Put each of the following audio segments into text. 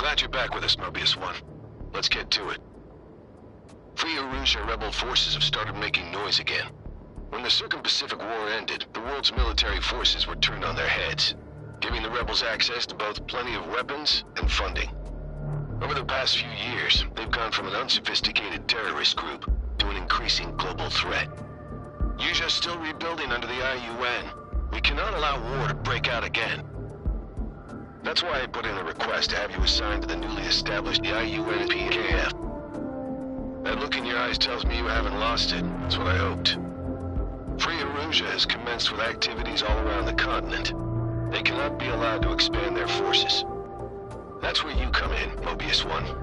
Glad you're back with us, Mobius One. Let's get to it. Free Erusia rebel forces have started making noise again. When the Circum-Pacific War ended, the world's military forces were turned on their heads, giving the rebels access to both plenty of weapons and funding. Over the past few years, they've gone from an unsophisticated terrorist group to an increasing global threat. Usia's still rebuilding under the IUN. We cannot allow war to break out again. That's why I put in a request to have you assigned to the newly established IUN-PKF. That look in your eyes tells me you haven't lost it. That's what I hoped. Free Erusia has commenced with activities all around the continent. They cannot be allowed to expand their forces. That's where you come in, Mobius One.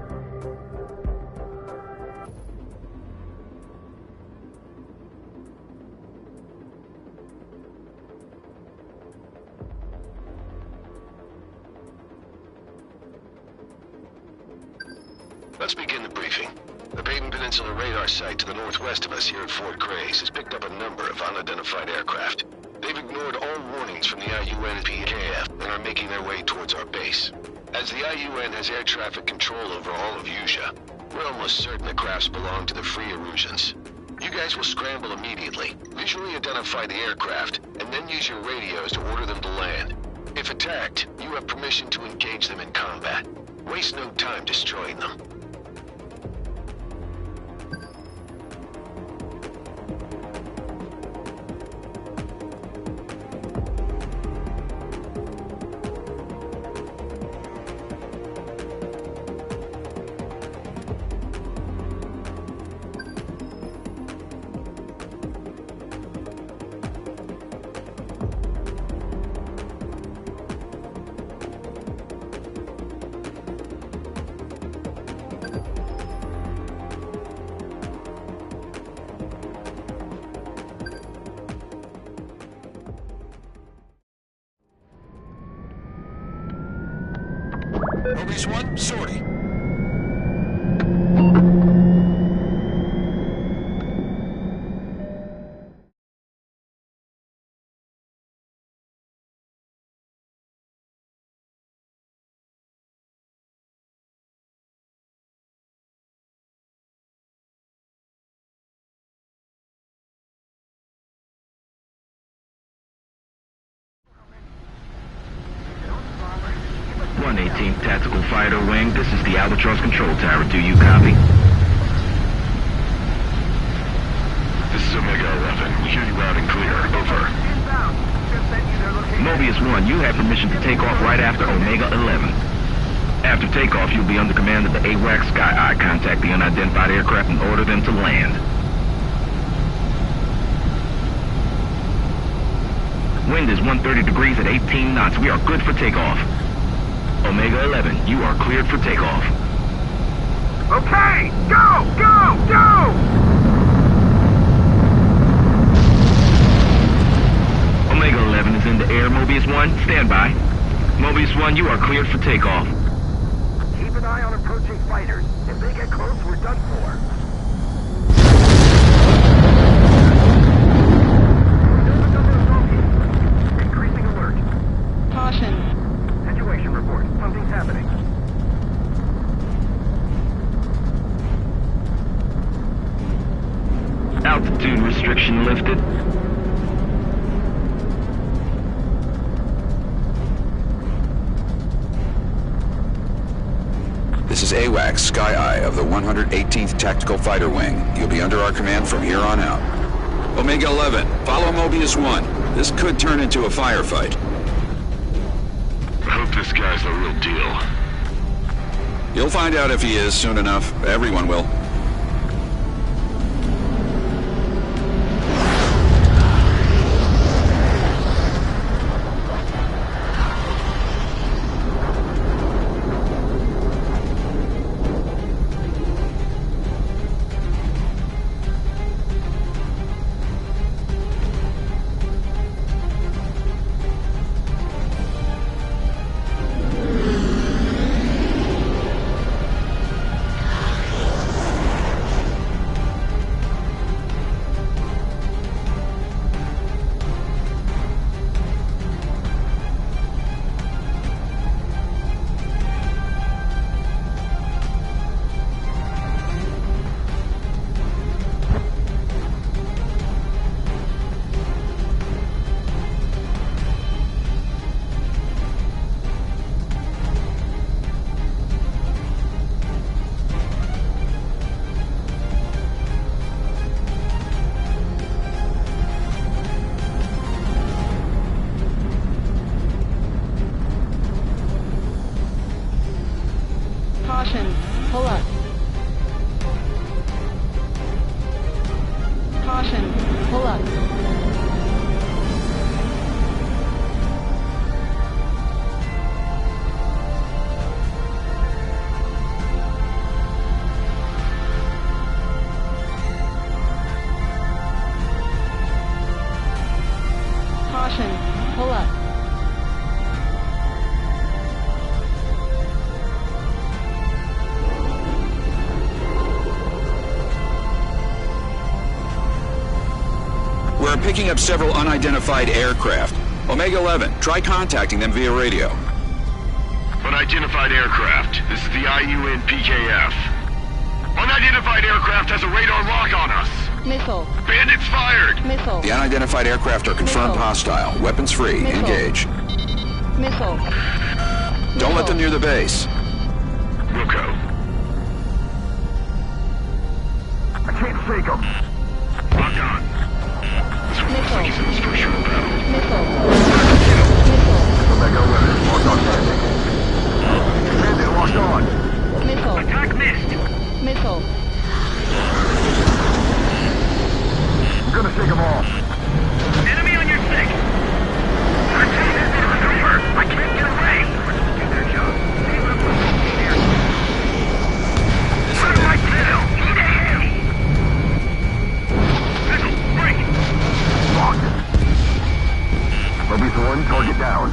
Let's begin the briefing. The Baden Peninsula radar site to the northwest of us here at Fort Grays has picked up a number of unidentified aircraft. They've ignored all warnings from the IUN-PKF and are making their way towards our base. As the IUN has air traffic control over all of Usia, we're almost certain the crafts belong to the Free Erusians. You guys will scramble immediately, visually identify the aircraft, and then use your radios to order them to land. If attacked, you have permission to engage them in combat. Waste no time destroying them. Mobius One, sortie. Tactical Fighter Wing, this is the Albatross Control Tower. Do you copy? This is Omega 11. We hear you loud and clear. Over. Mobius One, you have permission to take off right after Omega 11. After takeoff, you'll be under command of the AWACS shely-y. Contact the unidentified aircraft and order them to land. Wind is 130 degrees at 18 knots. We are good for takeoff. Omega 11, you are cleared for takeoff. Okay! Go! Go! Go! Omega 11 is in the air. Mobius One, stand by. Mobius One, you are cleared for takeoff. Keep an eye on approaching fighters. If they get close, we're done for. Increasing alert. Caution. Situation report. Something's happening. Altitude restriction lifted. This is AWACS shely-y of the 118th Tactical Fighter Wing. You'll be under our command from here on out. Omega 11, follow Mobius One. This could turn into a firefight. I hope this guy's the real deal. You'll find out if he is soon enough. Everyone will. picking up several unidentified aircraft. Omega 11, try contacting them via radio. Unidentified aircraft. This is the IUN-PKF. Unidentified aircraft has a radar lock on us. Missile. Bandits fired. Missile. The unidentified aircraft are confirmed Missile. hostile. Weapons free. Missile. Engage. Missile. Don't let them near the base. Wilco. I can't shake them. Lock on. This one looks like he's in his first short battle. Missile. Missile. Omega 11, locked on bandit. Bandit locked on. Missile. Attack missed. Missile. I'm gonna shake them off. Enemy on your six. I can't get away. Do their job. How do I kill? Missile, break. Locked. Mobius 1, target down.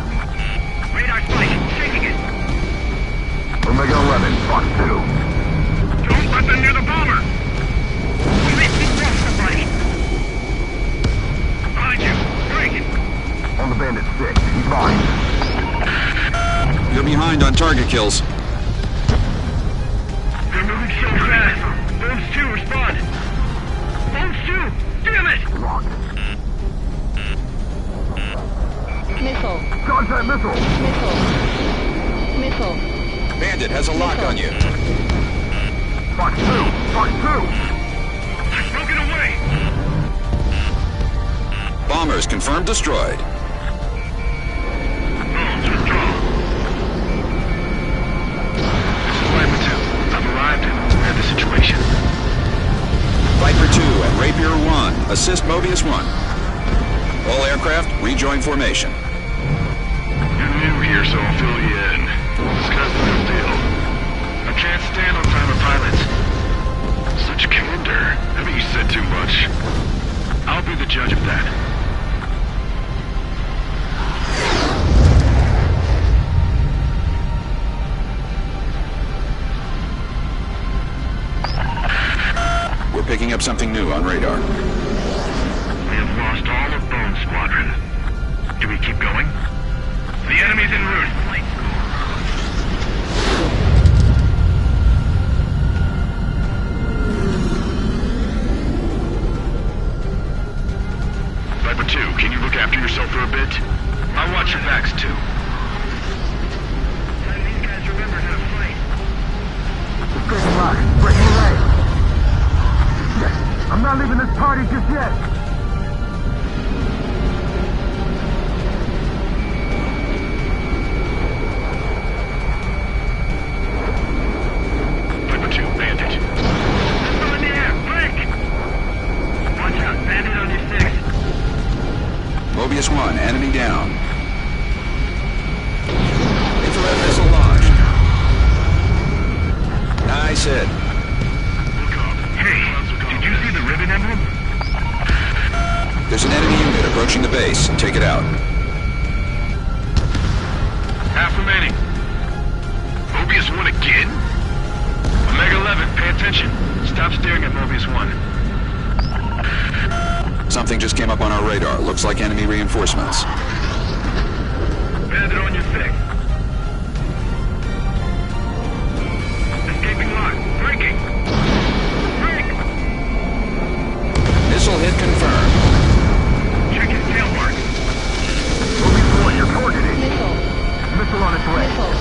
Radar spike, shaking it. Omega 11, Fox 2. Don't let them near the bomber. You missed me, cross somebody. Behind you, break it. On the bandit 6, he's mine. You're behind on target kills. They're moving so fast. Bones 2, respond. Bones 2, damn it! Locked. Missile. Dodge that missile. Missile. Missile. Bandit has a lock on you. Fox 2, Fox 2. They're broken away. Bombers confirmed destroyed. Bones, withdraw. Viper 2, I've arrived and read the situation. Viper 2 and Rapier 1. Assist Mobius 1. All aircraft, rejoin formation. You're new here, so I'll fill you in. This guy's the real deal. I can't stand on private pilots. Such candor. Haven't you said too much? I'll be the judge of that. We're picking up something new on radar. We have lost all of Bone Squadron. Do we keep going? The enemy's en route. Viper 2, can you look after yourself for a bit? I'll watch your backs too. These guys remember how to fight. Breaking lock. Breaking away. Yes. I'm not leaving this party just yet. Viper 2, bandit. Missile in the air, break! Watch out, bandit on your 6. Mobius 1, enemy down. Infrared missile launched. Nice hit. Hey, did you see the ribbon emblem? There's an enemy unit approaching the base. Take it out. Half remaining. Mobius 1 again? Omega 11, pay attention. Stop staring at Mobius 1. Something just came up on our radar. Looks like enemy reinforcements. Bandit on your 6. Escaping lock. Breaking. Break! Missile hit confirmed. Check his tail mark. Mobius 1, you're targeted. Missile. Missile on its way. Missile.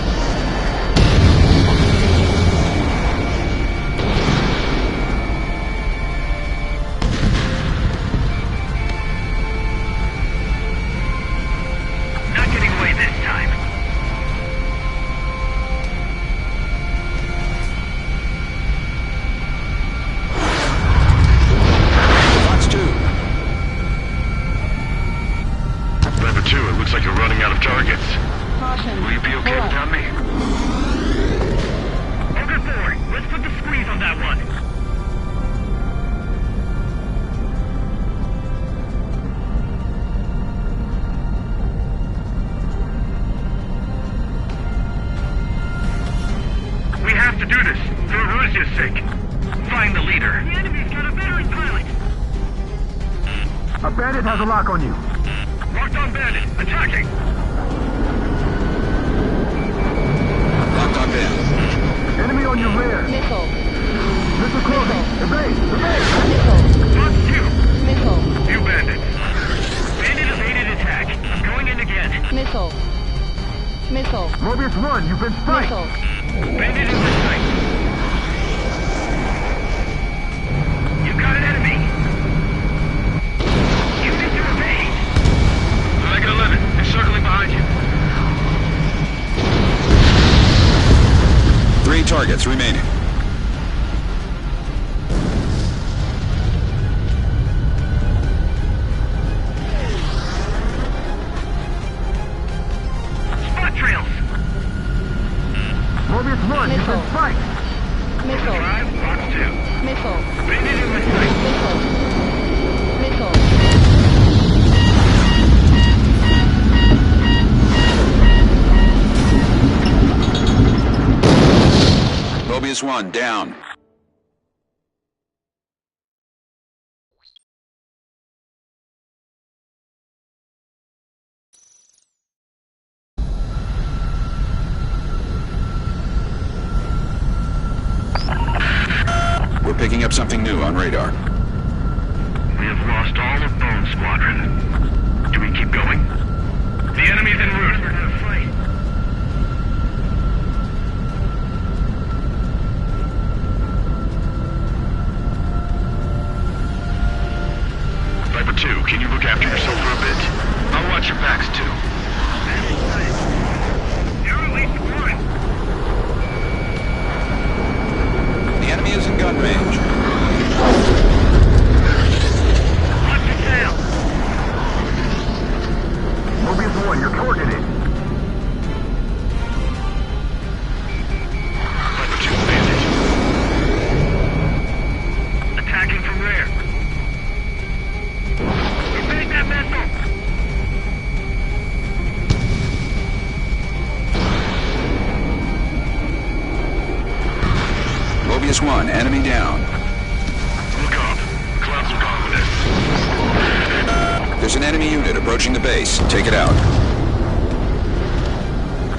Not getting away this time. Fox 2. Viper 2, it looks like you're running out of targets. Caution. Will you be okay Pull up. without me? Ogre forward. Let's put the squeeze on that one. We have to do this, for Russia's sake. Find the leader. The enemy's got a veteran pilot. A bandit has a lock on you. Locked on bandit. Attacking. Locked on bandit. Enemy on your rear. Missile. Missile closing. Evade! Evade! Missile. Fuck you. Missile. You bandits. Bandit evaded attack. I'm going in again. Missile. Missile. Mobius 1, you've been spiked. Missile. Bandit in my sight. You got an enemy. You need to evade. Omega 11, they're circling behind you. 3 targets remaining. Spot trails. Mobius 1, you've been Missile. spiked. Missile. 5, box 2. Missile. Bandit in my sight. Missile. Missile. Mobius 1 down. We're picking up something new on radar. We have lost all of Bone Squadron. Do we keep going? The enemy's en route. We're gonna fight. Viper 2, can you look after yourself for a bit? I'll watch your backs too. You're at least one. The enemy is in gun range. Watch your tail. Mobius 1, you're targeted. Viper 2, bandit. Attacking from rear. Evade that missile. Mobius 1, enemy down. Look up. Clouds look ominous. There's an enemy unit approaching the base. Take it out.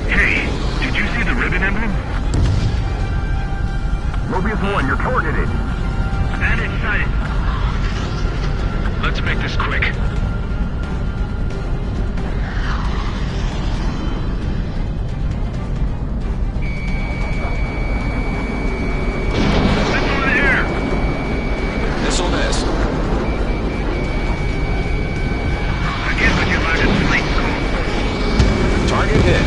Hey, did you see the ribbon emblem? Mobius 1, you're targeted. Bandit sighted. Let's make this quick. Missile in the air. Missile missed. Again with your line of sight. Target hit.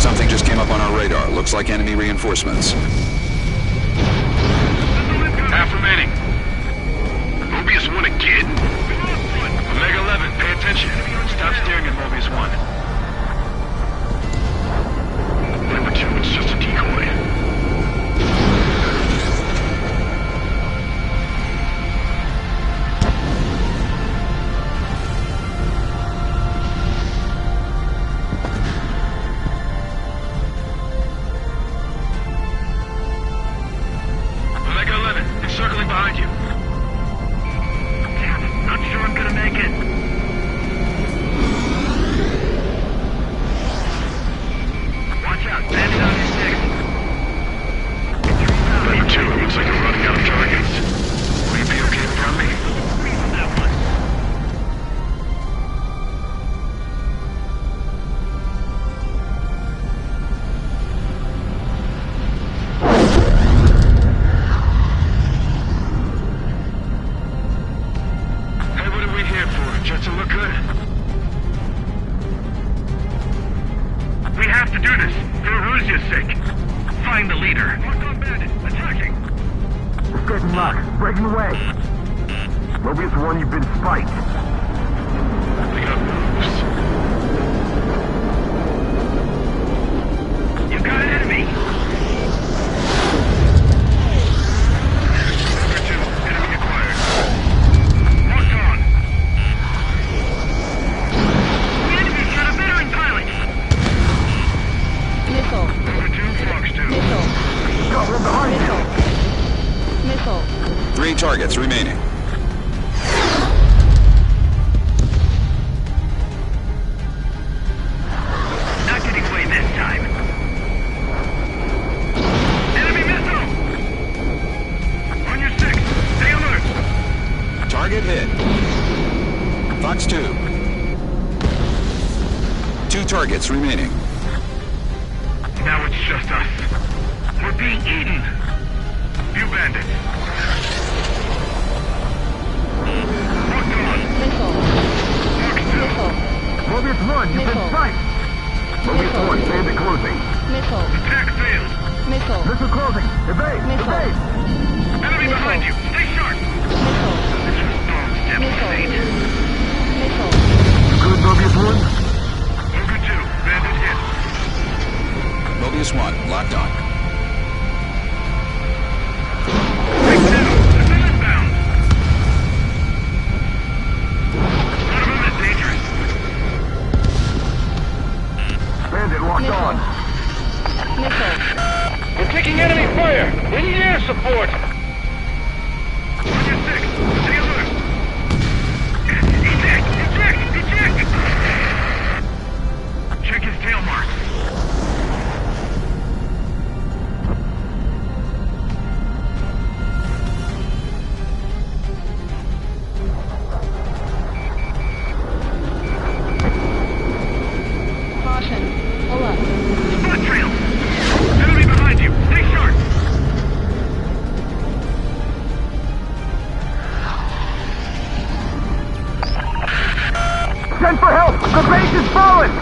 Something just came up on our radar. Looks like enemy reinforcements. Half remaining. Mobius 1 again? Omega 11, pay attention. Stop steering at Mobius 1. Viper 2, it's just a decoy. Omega 11, they're circling behind you. Damn, not sure I'm gonna make it. Watch out, bandit on your six. Viper 2, it looks like you're running out of targets. Will you be okay without me? That one. Hey, what are we here for? Just to look good? We have to do this, for Ruzia's sake. Find the leader. Locked on bandit, attacking. Escaping lock. Breaking away. Mobius 1, you've been spiked. We got moves. You got an enemy. Number 2, enemy acquired. Locked on. The enemy's got a veteran pilot. Missile. Number 2, Fox 2. Missile. Got one behind you. Missile. Missile. 3 targets remaining. targets remaining. Now it's just us. We're being eaten. You bandits. Locked on. Missile. Locked two. Missile. Mobius 1, you've been Missile. sighted. Mobius Missile. 1, bandit closing. Missile. Attack failed. Missile. Missile closing. Evade. Missile. Evade. Enemy Missile. behind you. Stay sharp. Missile. This was Storm's damn Missile. fate. Missile. You good, Mobius 1? We're good too. Bandit hit. Mobius 1, locked on. Break down. They're inbound. One of them is dangerous. Bandit locked Missile. on. Missile. We're taking enemy fire. We need air support. On your six. Stay alert. Eject! Eject! Eject! Check his tail marks. Caution. Pull up. Spot trail. Enemy behind you. Stay sharp. Send for help! The base is falling!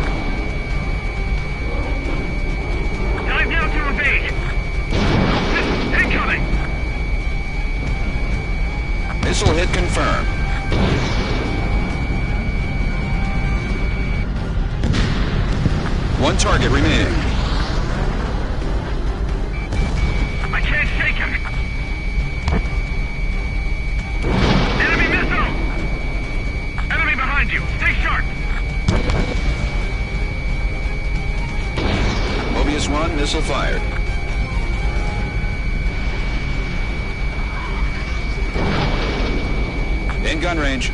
Dive down to evade. Incoming. Missile hit confirmed. One target remaining. I can't shake him. Enemy missile. Enemy behind you. Stay sharp. Mobius 1, missile fired. In gun range.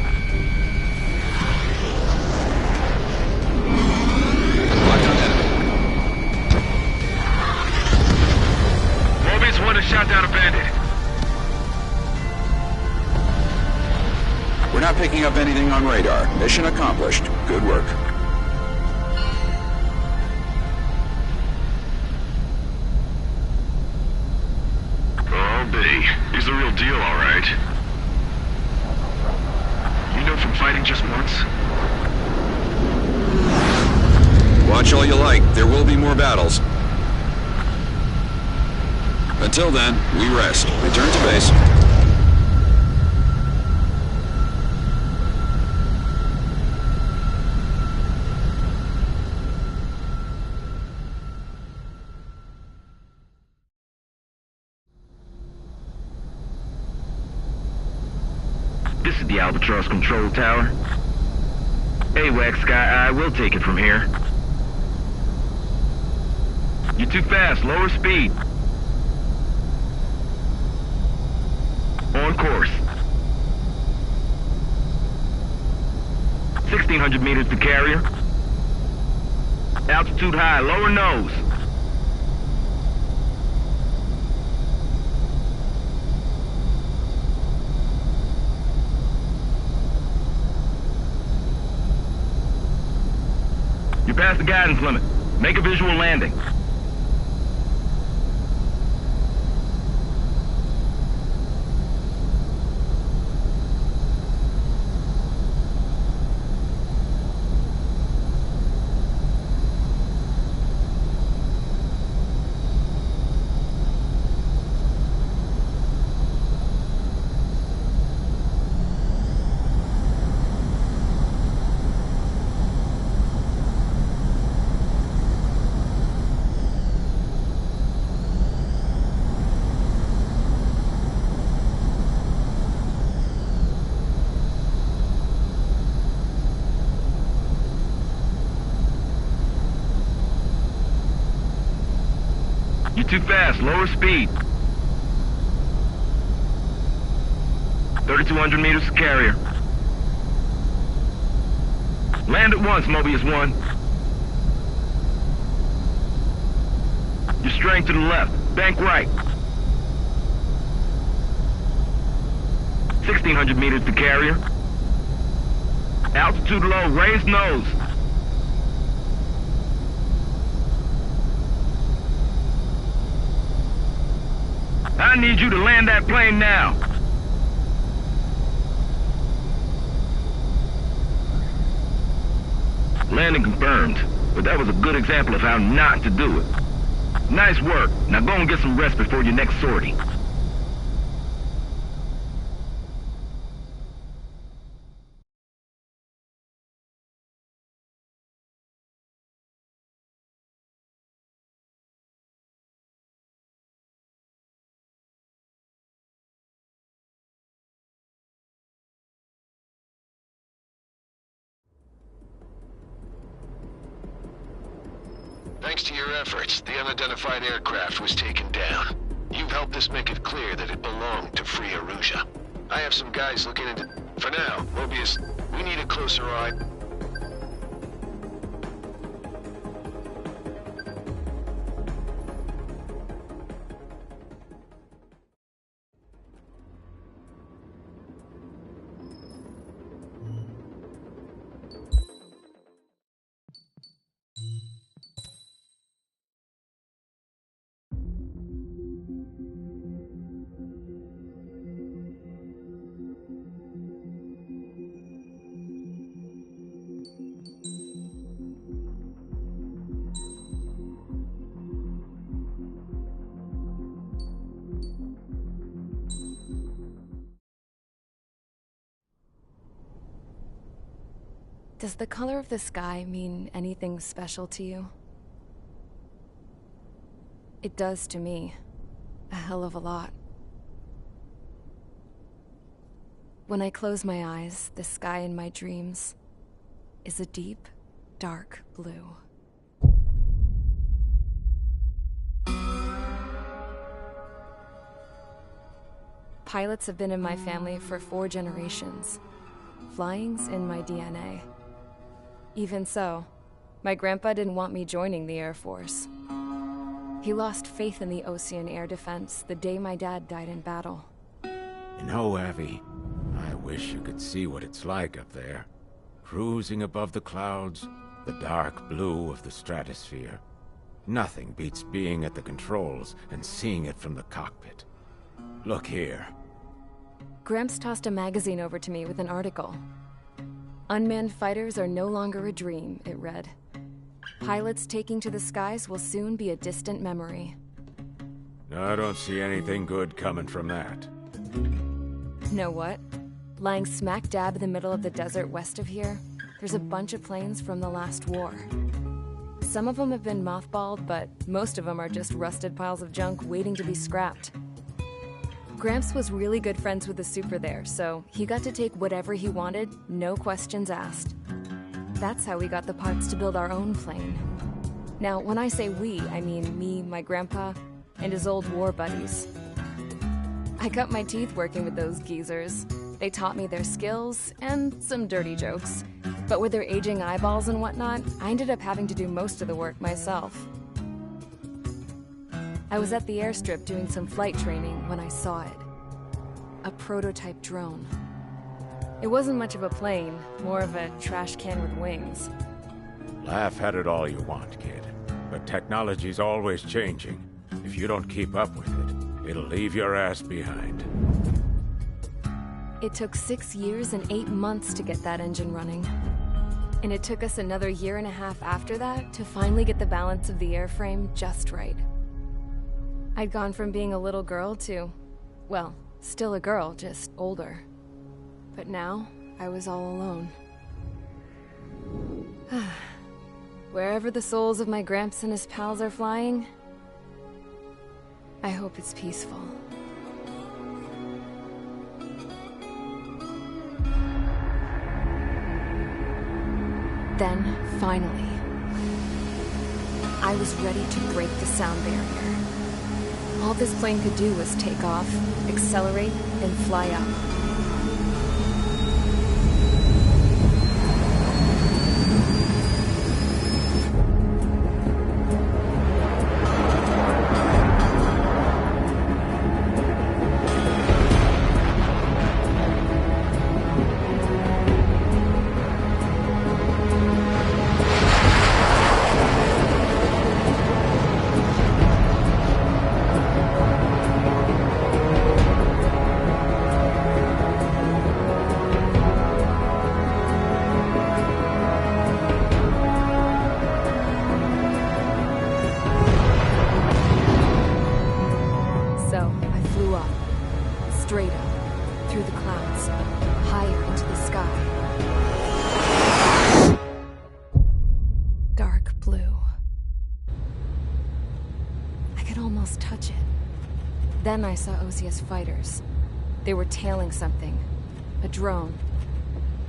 Locked on enemy. Mobius 1 has shot down a bandit. We're not picking up anything on radar. Mission accomplished. Good work. Oh, B. He's the real deal, all right. You know from fighting just once? Watch all you like. There will be more battles. Until then, we rest. Return to base. This is the Albatross control tower. AWACS Sky-Eye will take it from here. You're too fast. Lower speed. On course. 1,600 meters to carrier. Altitude high. Lower nose. You're past the guidance limit. Make a visual landing. You're too fast. Lower speed. 3,200 meters to carrier. Land at once, Mobius 1. You're straying to the left. Bank right. 1,600 meters to carrier. Altitude low. Raise nose. I need you to land that plane now. Landing confirmed, but that was a good example of how not to do it. Nice work. Now go and get some rest before your next sortie. Thanks to your efforts, the unidentified aircraft was taken down. You've helped us make it clear that it belonged to Free Arusia. I have some guys looking into... For now, Mobius, we need a closer eye. Does the color of the sky mean anything special to you? It does to me. A hell of a lot. When I close my eyes, the sky in my dreams is a deep, dark blue. Pilots have been in my family for 4 generations. Flying's in my DNA. Even so, my grandpa didn't want me joining the Air Force. He lost faith in the Ocean Air Defense the day my dad died in battle. You know, Abby, I wish you could see what it's like up there. Cruising above the clouds, the dark blue of the stratosphere. Nothing beats being at the controls and seeing it from the cockpit. Look here. Gramps tossed a magazine over to me with an article. Unmanned fighters are no longer a dream, it read. Pilots taking to the skies will soon be a distant memory. I don't see anything good coming from that. Know what? Lying smack dab in the middle of the desert west of here, there's a bunch of planes from the last war. Some of them have been mothballed, but most of them are just rusted piles of junk waiting to be scrapped. Gramps was really good friends with the super there, so he got to take whatever he wanted, no questions asked. That's how we got the parts to build our own plane. Now, when I say we, I mean me, my grandpa, and his old war buddies. I cut my teeth working with those geezers. They taught me their skills, and some dirty jokes. But with their aging eyeballs and whatnot, I ended up having to do most of the work myself. I was at the airstrip doing some flight training when I saw it. A prototype drone. It wasn't much of a plane, more of a trash can with wings. Laugh at it all you want, kid. But technology's always changing. If you don't keep up with it, it'll leave your ass behind. It took 6 years and 8 months to get that engine running. And it took us another 1.5 years after that to finally get the balance of the airframe just right. I'd gone from being a little girl to, well, still a girl, just older. But now, I was all alone. Wherever the souls of my Gramps and his pals are flying, I hope it's peaceful. Then, finally, I was ready to break the sound barrier. All this plane could do was take off, accelerate, and fly up. almost touch it. Then I saw OCS fighters. They were tailing something. A drone.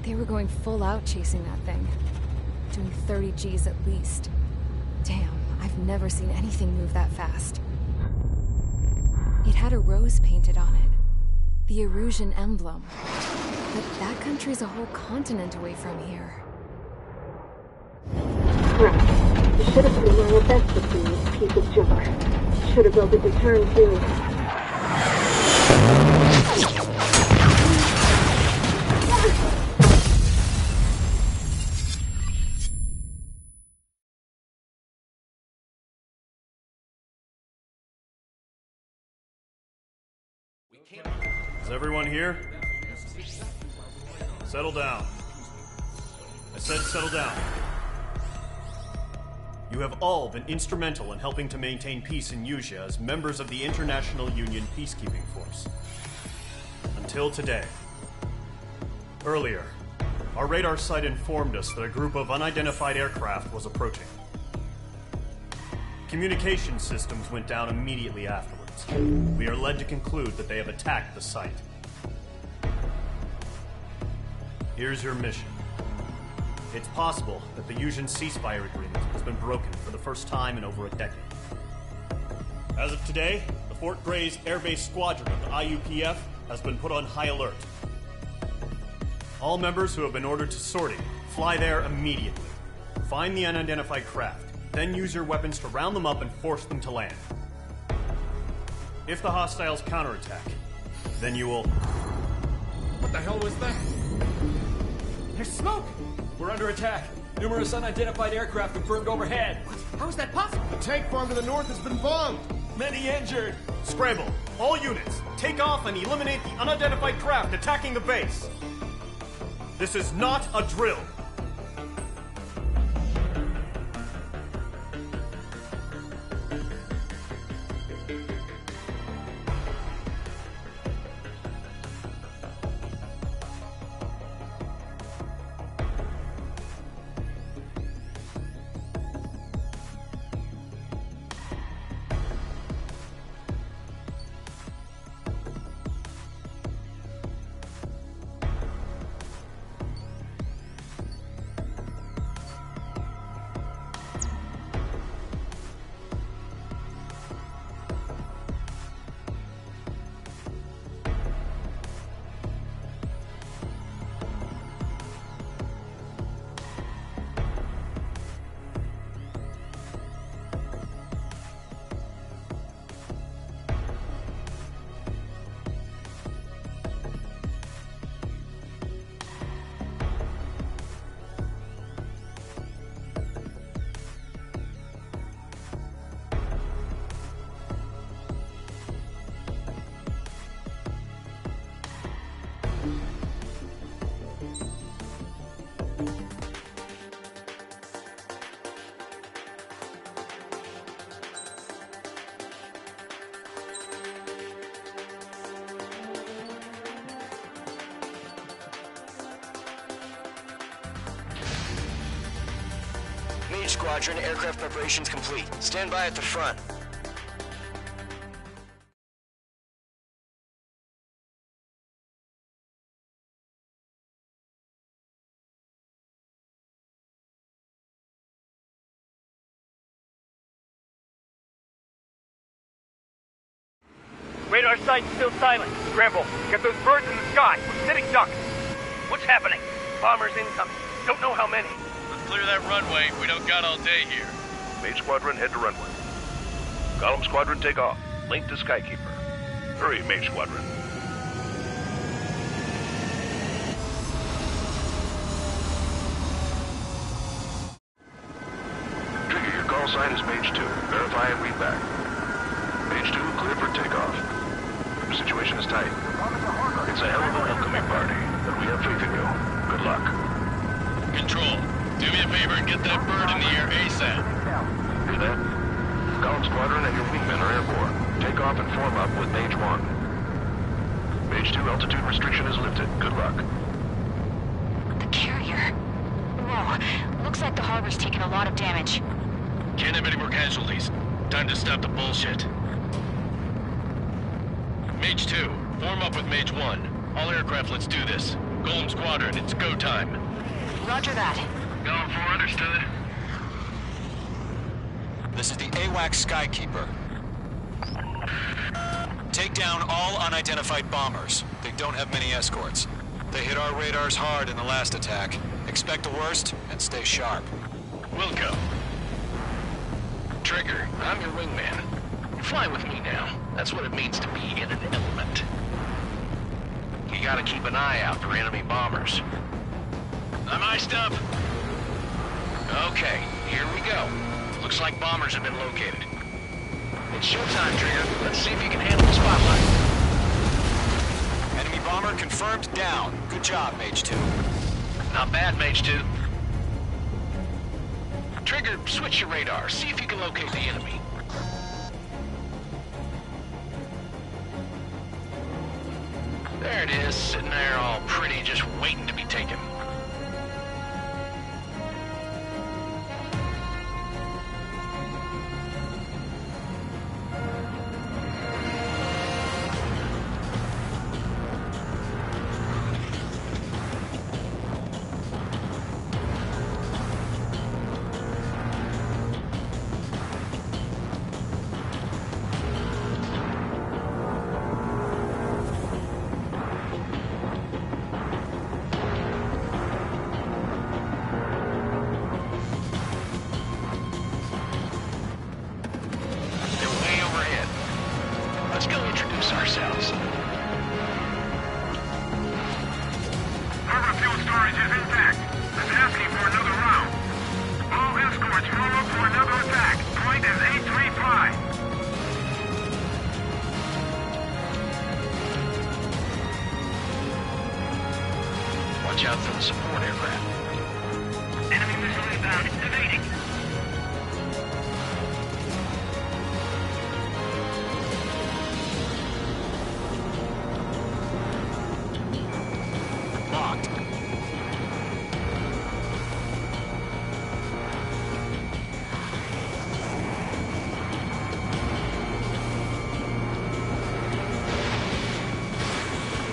They were going full out chasing that thing. Doing 30 Gs at least. Damn, I've never seen anything move that fast. It had a rose painted on it. The Erusian emblem. But that country's a whole continent away from here. Right. You should have been wearing a vest with me, you piece of junk. Should have built a deterrent too. Is everyone here? Settle down. I said settle down. You have all been instrumental in helping to maintain peace in Usea as members of the International Union Peacekeeping Force. Until today. Earlier, our radar site informed us that a group of unidentified aircraft was approaching. Communication systems went down immediately afterwards. We are led to conclude that they have attacked the site. Here's your mission. It's possible that the Usian ceasefire agreement has been broken for the first time in over a decade. As of today, the Fort Gray's Air Base Squadron of the IUPF has been put on high alert. All members who have been ordered to sortie, fly there immediately. Find the unidentified craft, then use your weapons to round them up and force them to land. If the hostiles counterattack, then you will... What the hell was that? There's smoke! We're under attack. Numerous unidentified aircraft confirmed overhead. What? How is that possible? The tank farm to the north has been bombed. Many injured. Scramble, all units, take off and eliminate the unidentified craft attacking the base. This is not a drill. Squadron, aircraft preparations complete. Stand by at the front. Radar site's still silent. Scramble. Get those birds in the sky. We're sitting ducks. What's happening? Bombers incoming. Don't know how many. Clear that runway. We don't got all day here. Mage Squadron, head to runway. Column Squadron, take off. Link to Skykeeper. Hurry, Mage Squadron. Trigger, your call sign is Mage 2. Verify and read back. Mage 2, clear for takeoff. The situation is tight. It's a hell of a welcoming party, but we have faith in you. Good luck. Control. Do me a favor and get that bird in the air ASAP. Hear that? Column Squadron and your wingmen are airborne. Take off and form up with Mage 1. Mage 2, altitude restriction is lifted. Good luck. The carrier. Whoa. Looks like the harbor's taken a lot of damage. Can't have any more casualties. Time to stop the bullshit. Mage 2, form up with Mage 1. All aircraft, let's do this. Golem Squadron, it's go time. Roger that. Going for understood. This is the AWACS Skykeeper. Take down all unidentified bombers. They don't have many escorts. They hit our radars hard in the last attack. Expect the worst and stay sharp. Wilco. Trigger, I'm your wingman. Fly with me now. That's what it means to be in an element. You gotta keep an eye out for enemy bombers. I'm iced up. Okay, here we go. Looks like bombers have been located. It's showtime, Trigger. Let's see if you can handle the spotlight. Enemy bomber confirmed down. Good job, Mage 2. Not bad, Mage 2. Trigger, switch your radar. See if you can locate the enemy. There it is, sitting there all pretty, just waiting to be taken. Ourselves. Harbor fuel storage is intact. It's asking for another round. All escorts roll up for another attack. Point is 835. Watch out for the support aircraft. Enemy missile inbound. Evading.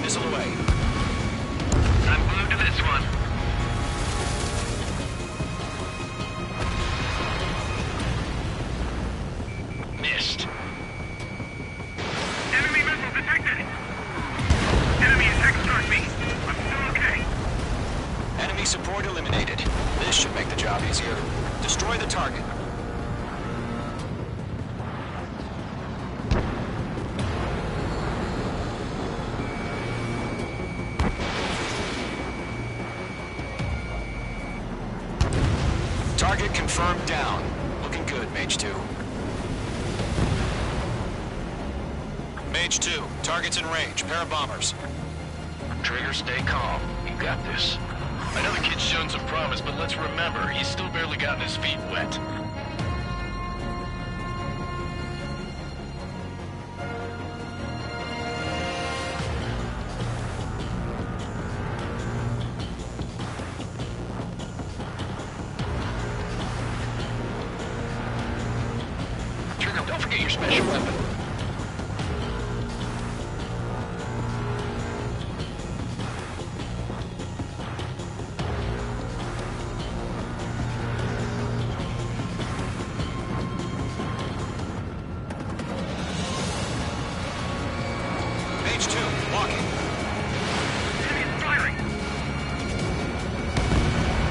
Missile away. I'm glued to this one. Missed. Enemy missile detected. Enemy attack struck me. I'm still okay. Enemy support eliminated. This should make the job easier. Destroy the target. Target confirmed down. Looking good, Mage 2. Mage 2, target's in range. Pair of bombers. Trigger, stay calm. You got this. I know the kid's shown some promise, but let's remember, he's still barely gotten his feet wet. Trigger, don't forget your special weapon. Mage 2, walking. Enemy firing.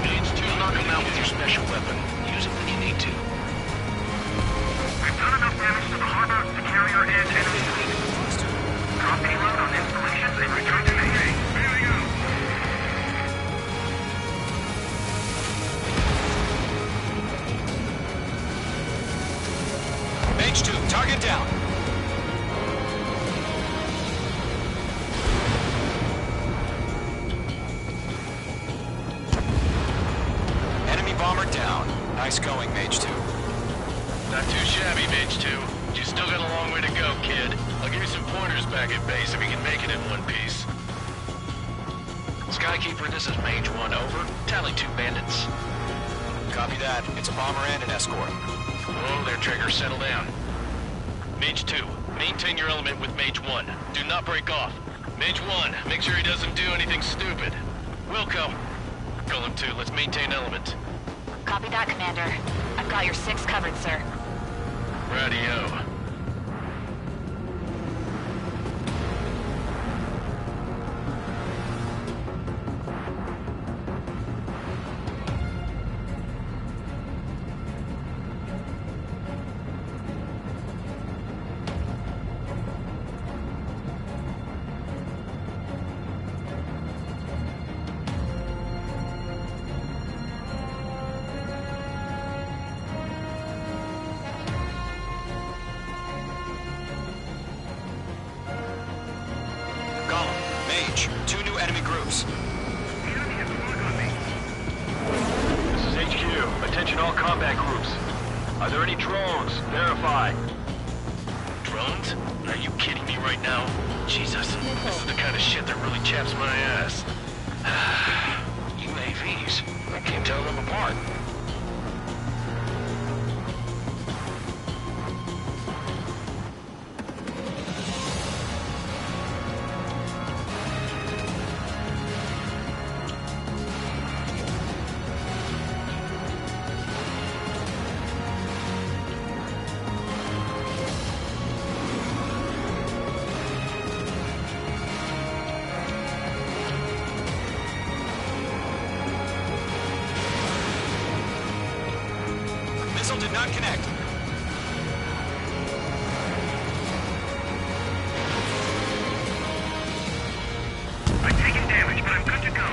Mage 2, knock him out with your special weapon. Use it when you need to. We've done enough damage to the harbor to carry our edge enemy fleet. Drop payload on installations and return to Mayday. There we go. Mage 2, target down. Enemy bomber down. Nice going, Mage 2. Not too shabby, Mage 2. But you still got a long way to go, kid. I'll give you some pointers back at base if you can make it in one piece. Skykeeper, this is Mage 1, over. Tally 2 bandits. Copy that. It's a bomber and an escort. Whoa there, Trigger. Settle down. Mage 2, Maintain your element with Mage 1. Do not break off. Mage 1, make sure he doesn't do anything stupid. Wilco. Golem 2, let's maintain element. Copy that, Commander. I've got your 6 covered, sir. Radio. Mage, 2 new enemy groups. This is HQ. Attention all combat groups. Are there any drones? Verify. Drones? Are you kidding me right now? Jesus, this is the kind of shit that really chaps my ass. UAVs. I can't tell them apart. Missile did not connect. I'm taking damage, but I'm good to go.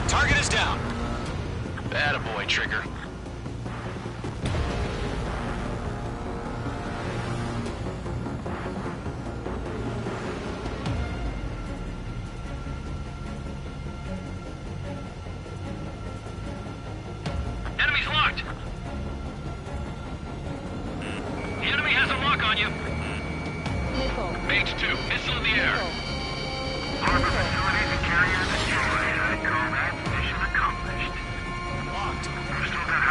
Target is down. Attaboy, Trigger. Enemy's locked. The enemy has a lock on you. Mage 2, missile in the air. Harbor facilities and carriers destroyed. I call that mission accomplished. Locked. We've still got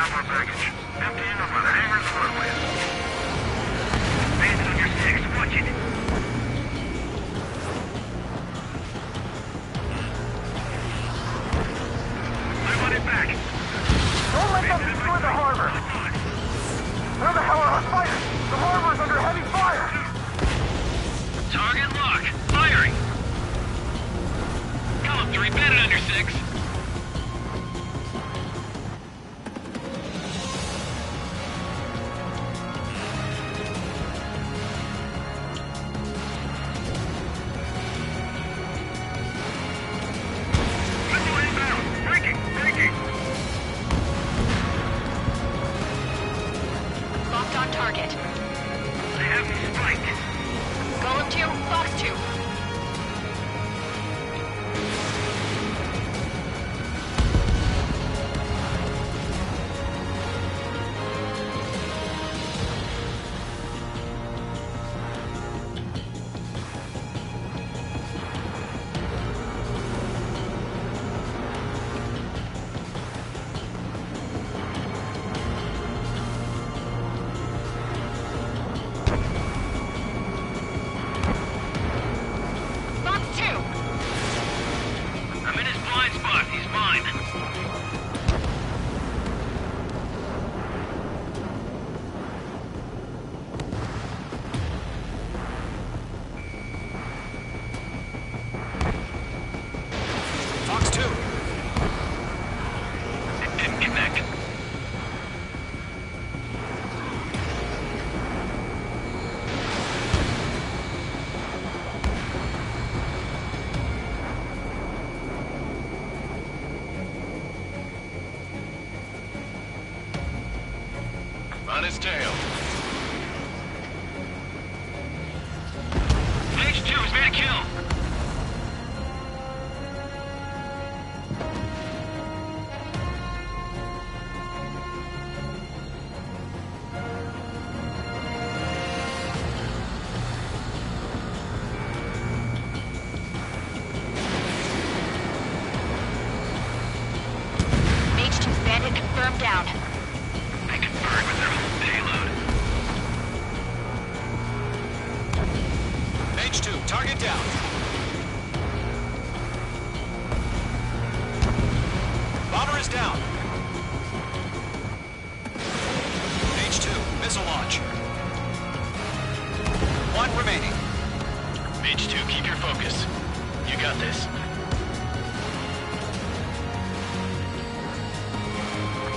on his tail. Mage 2 has made a kill. Mage 2's bandit confirmed down. I confirmed with their whole payload. Mage 2, target down. Bomber is down. Mage 2, missile launch. One remaining. Mage 2, keep your focus. You got this.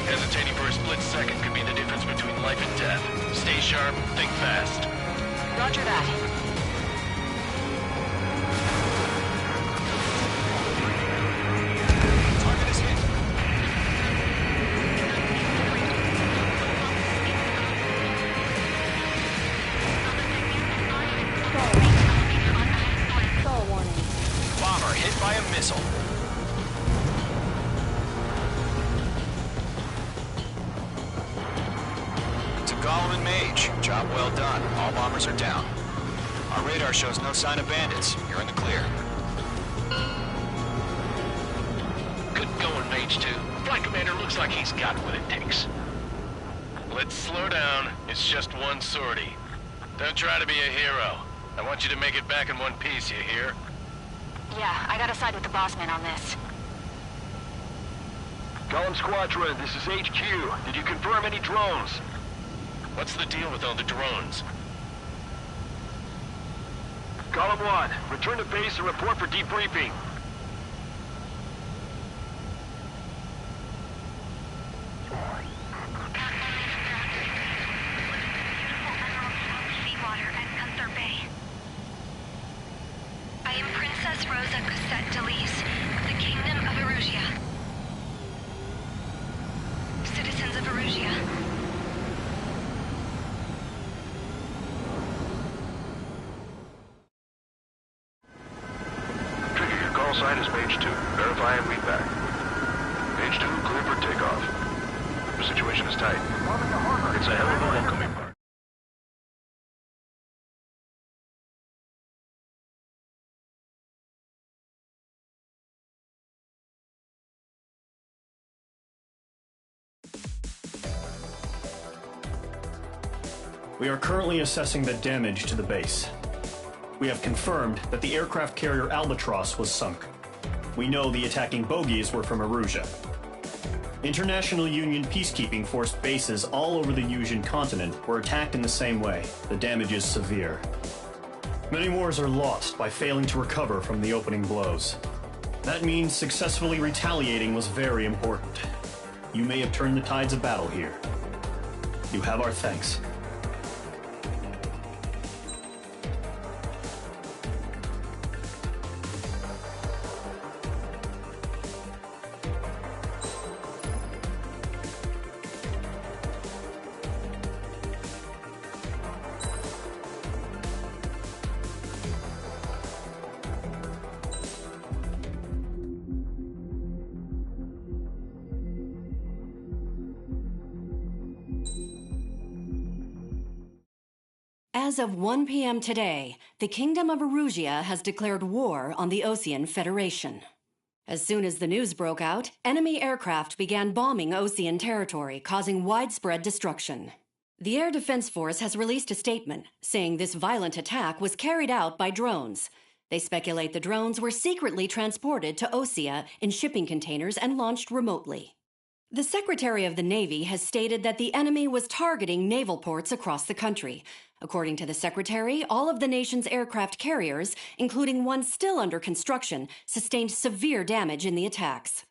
Hesitating for a split second could be the difference between life and death. Stay sharp, think fast. Roger that. Target is hit. Stall warning. Bomber hit by a missile. To Golem and Mage, job well done. All bombers are down. Our radar shows no sign of bandits. You're in the clear. Good going, Mage 2. Flight Commander looks like he's got what it takes. Let's slow down. It's just one sortie. Don't try to be a hero. I want you to make it back in one piece, you hear? Yeah, I gotta side with the boss man on this. Golem Squadron, this is HQ. Did you confirm any drones? What's the deal with all the drones? Golem 1, return to base and report for debriefing. Seawater at Gunther Bay. I am Princess Rosa Cosette Delise of the Kingdom of Erusia. Citizens of Erusia. Trigger, your call sign is Mage 2. Verify and read back. Mage 2, clear for takeoff. The situation is tight. It's a hell of a welcoming party. We are currently assessing the damage to the base. We have confirmed that the aircraft carrier Albatross was sunk. We know the attacking bogies were from Erusia. International Union peacekeeping force bases all over the Yusian continent were attacked in the same way. The damage is severe. Many wars are lost by failing to recover from the opening blows. That means successfully retaliating was very important. You may have turned the tides of battle here. You have our thanks. As of 1 p.m. today, the Kingdom of Erusia has declared war on the Osean Federation. As soon as the news broke out, enemy aircraft began bombing Osean territory, causing widespread destruction. The Air Defense Force has released a statement saying this violent attack was carried out by drones. They speculate the drones were secretly transported to Osea in shipping containers and launched remotely. The Secretary of the Navy has stated that the enemy was targeting naval ports across the country. According to the Secretary, all of the nation's aircraft carriers, including one still under construction, sustained severe damage in the attacks.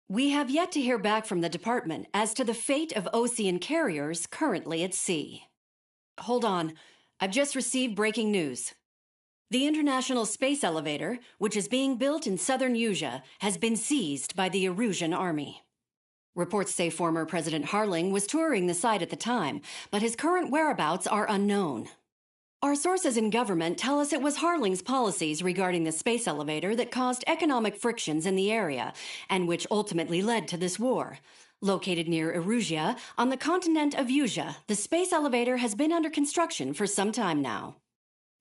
We have yet to hear back from the department as to the fate of Osean carriers currently at sea. Hold on. I've just received breaking news. The International Space Elevator, which is being built in southern Yusia, has been seized by the Erusian army. Reports say former President Harling was touring the site at the time, but his current whereabouts are unknown. Our sources in government tell us it was Harling's policies regarding the space elevator that caused economic frictions in the area, and which ultimately led to this war. Located near Erusia, on the continent of Usia, the space elevator has been under construction for some time now.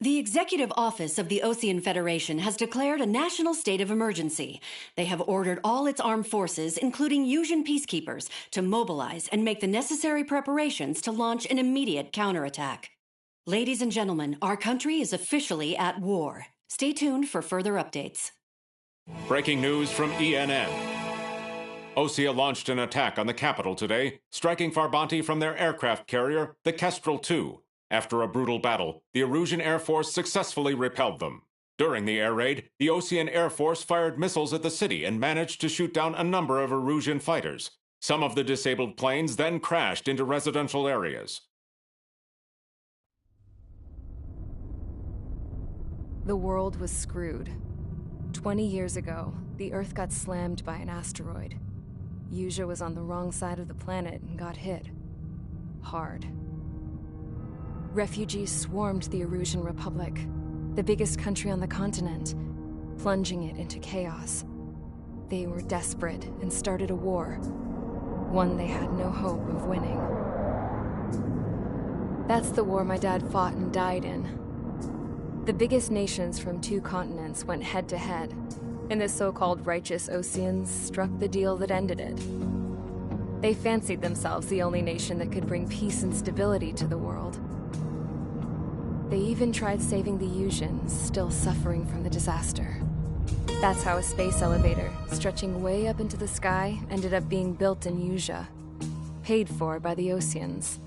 The Executive Office of the Ocean Federation has declared a national state of emergency. They have ordered all its armed forces, including Usian peacekeepers, to mobilize and make the necessary preparations to launch an immediate counterattack. Ladies and gentlemen, our country is officially at war. Stay tuned for further updates. Breaking news from ENN. Osea launched an attack on the capital today, striking Farbanti from their aircraft carrier, the Kestrel II. After a brutal battle, the Erusian Air Force successfully repelled them. During the air raid, the Ocean Air Force fired missiles at the city and managed to shoot down a number of Erusian fighters. Some of the disabled planes then crashed into residential areas. The world was screwed. 20 years ago, the Earth got slammed by an asteroid. Usia was on the wrong side of the planet and got hit. Hard. Refugees swarmed the Erusian Republic, the biggest country on the continent, plunging it into chaos. They were desperate and started a war, one they had no hope of winning. That's the war my dad fought and died in. The biggest nations from 2 continents went head-to-head, and the so-called righteous Oceans struck the deal that ended it. They fancied themselves the only nation that could bring peace and stability to the world. They even tried saving the Usians, still suffering from the disaster. That's how a space elevator, stretching way up into the sky, ended up being built in Usia, paid for by the Oceans.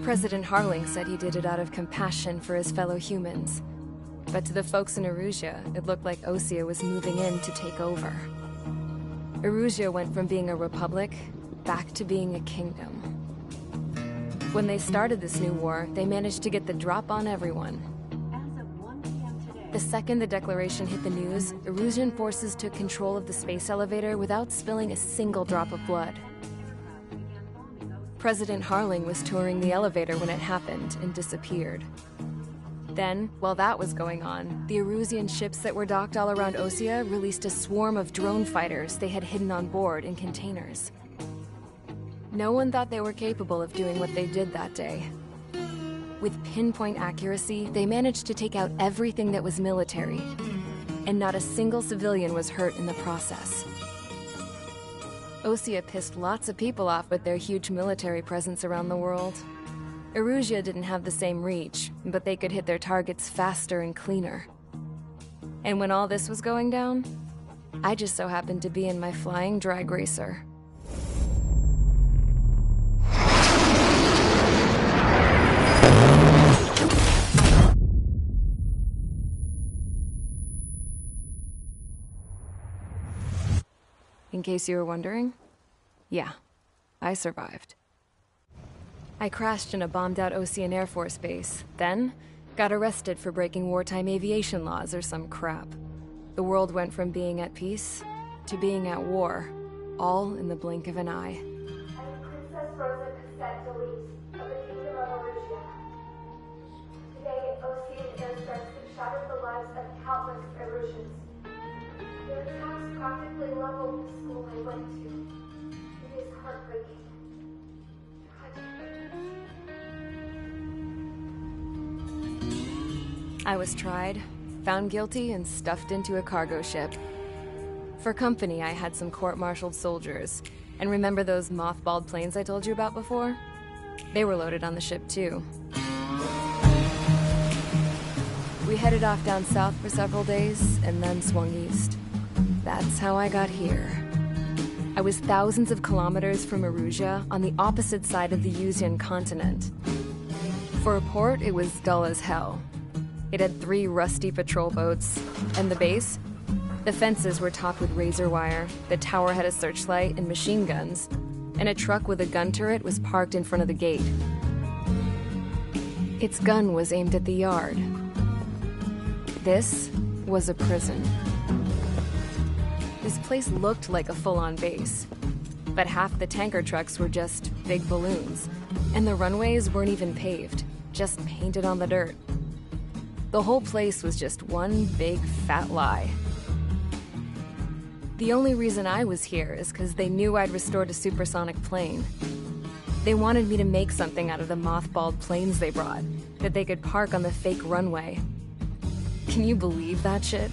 President Harling said he did it out of compassion for his fellow humans. But to the folks in Erusia, it looked like Osea was moving in to take over. Erusia went from being a republic back to being a kingdom. When they started this new war, they managed to get the drop on everyone. The second the declaration hit the news, Erusian forces took control of the space elevator without spilling a single drop of blood. President Harling was touring the elevator when it happened and disappeared. Then, while that was going on, the Erusian ships that were docked all around Osea released a swarm of drone fighters they had hidden on board in containers. No one thought they were capable of doing what they did that day. With pinpoint accuracy, they managed to take out everything that was military, and not a single civilian was hurt in the process. Osea pissed lots of people off with their huge military presence around the world. Erusia didn't have the same reach, but they could hit their targets faster and cleaner. And when all this was going down, I just so happened to be in my flying drag racer. In case you were wondering, yeah, I survived. I crashed in a bombed-out Ocean Air Force base, then got arrested for breaking wartime aviation laws or some crap. The world went from being at peace to being at war, all in the blink of an eye. Princess Rosa Cassette Delise of the Kingdom of Erusia. Today, Ocean airstrikes have shattered the lives of countless Erusians. Their attacks practically leveled the school I went to. It is heartbreaking. I was tried, found guilty, and stuffed into a cargo ship. For company, I had some court-martialed soldiers. And remember those mothballed planes I told you about before? They were loaded on the ship, too. We headed off down south for several days, and then swung east. That's how I got here. I was thousands of kilometers from Erusia, on the opposite side of the Usian continent. For a port, it was dull as hell. It had 3 rusty patrol boats. And the base? The fences were topped with razor wire, the tower had a searchlight and machine guns, and a truck with a gun turret was parked in front of the gate. Its gun was aimed at the yard. This was a prison. This place looked like a full-on base. But half the tanker trucks were just big balloons, and the runways weren't even paved, just painted on the dirt. The whole place was just one big fat lie. The only reason I was here is because they knew I'd restored a supersonic plane. They wanted me to make something out of the mothballed planes they brought, that they could park on the fake runway. Can you believe that shit?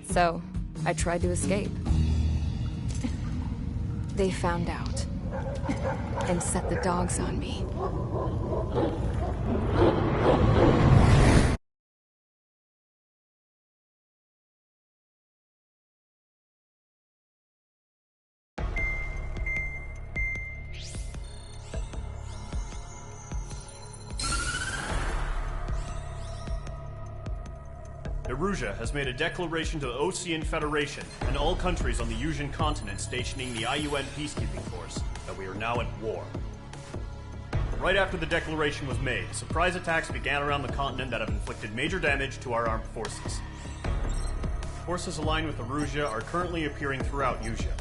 So, I tried to escape. They found out, and set the dogs on me. Erusia has made a declaration to the Ocean Federation and all countries on the Usian continent stationing the IUN peacekeeping force that we are now at war. Right after the declaration was made, surprise attacks began around the continent that have inflicted major damage to our armed forces. Forces aligned with Erusia are currently appearing throughout Usia.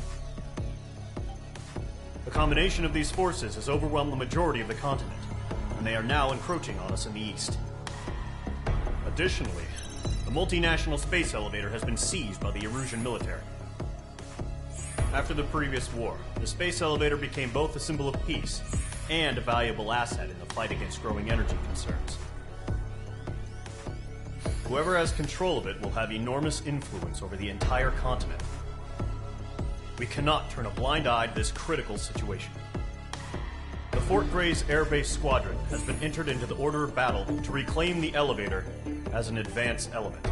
The combination of these forces has overwhelmed the majority of the continent, and they are now encroaching on us in the east. Additionally, the multinational space elevator has been seized by the Erusian military. After the previous war, the space elevator became both a symbol of peace and a valuable asset in the fight against growing energy concerns. Whoever has control of it will have enormous influence over the entire continent. We cannot turn a blind eye to this critical situation. The Fort Gray's Air Base Squadron has been entered into the order of battle to reclaim the elevator as an advance element.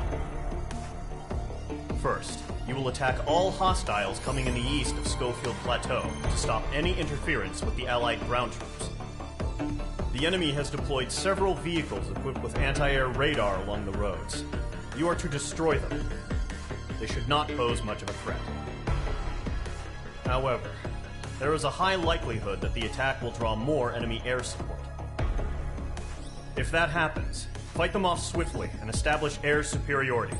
First, you will attack all hostiles coming in the east of Schofield Plateau to stop any interference with the Allied ground troops. The enemy has deployed several vehicles equipped with anti-air radar along the roads. You are to destroy them. They should not pose much of a threat. However, there is a high likelihood that the attack will draw more enemy air support. If that happens, fight them off swiftly and establish air superiority.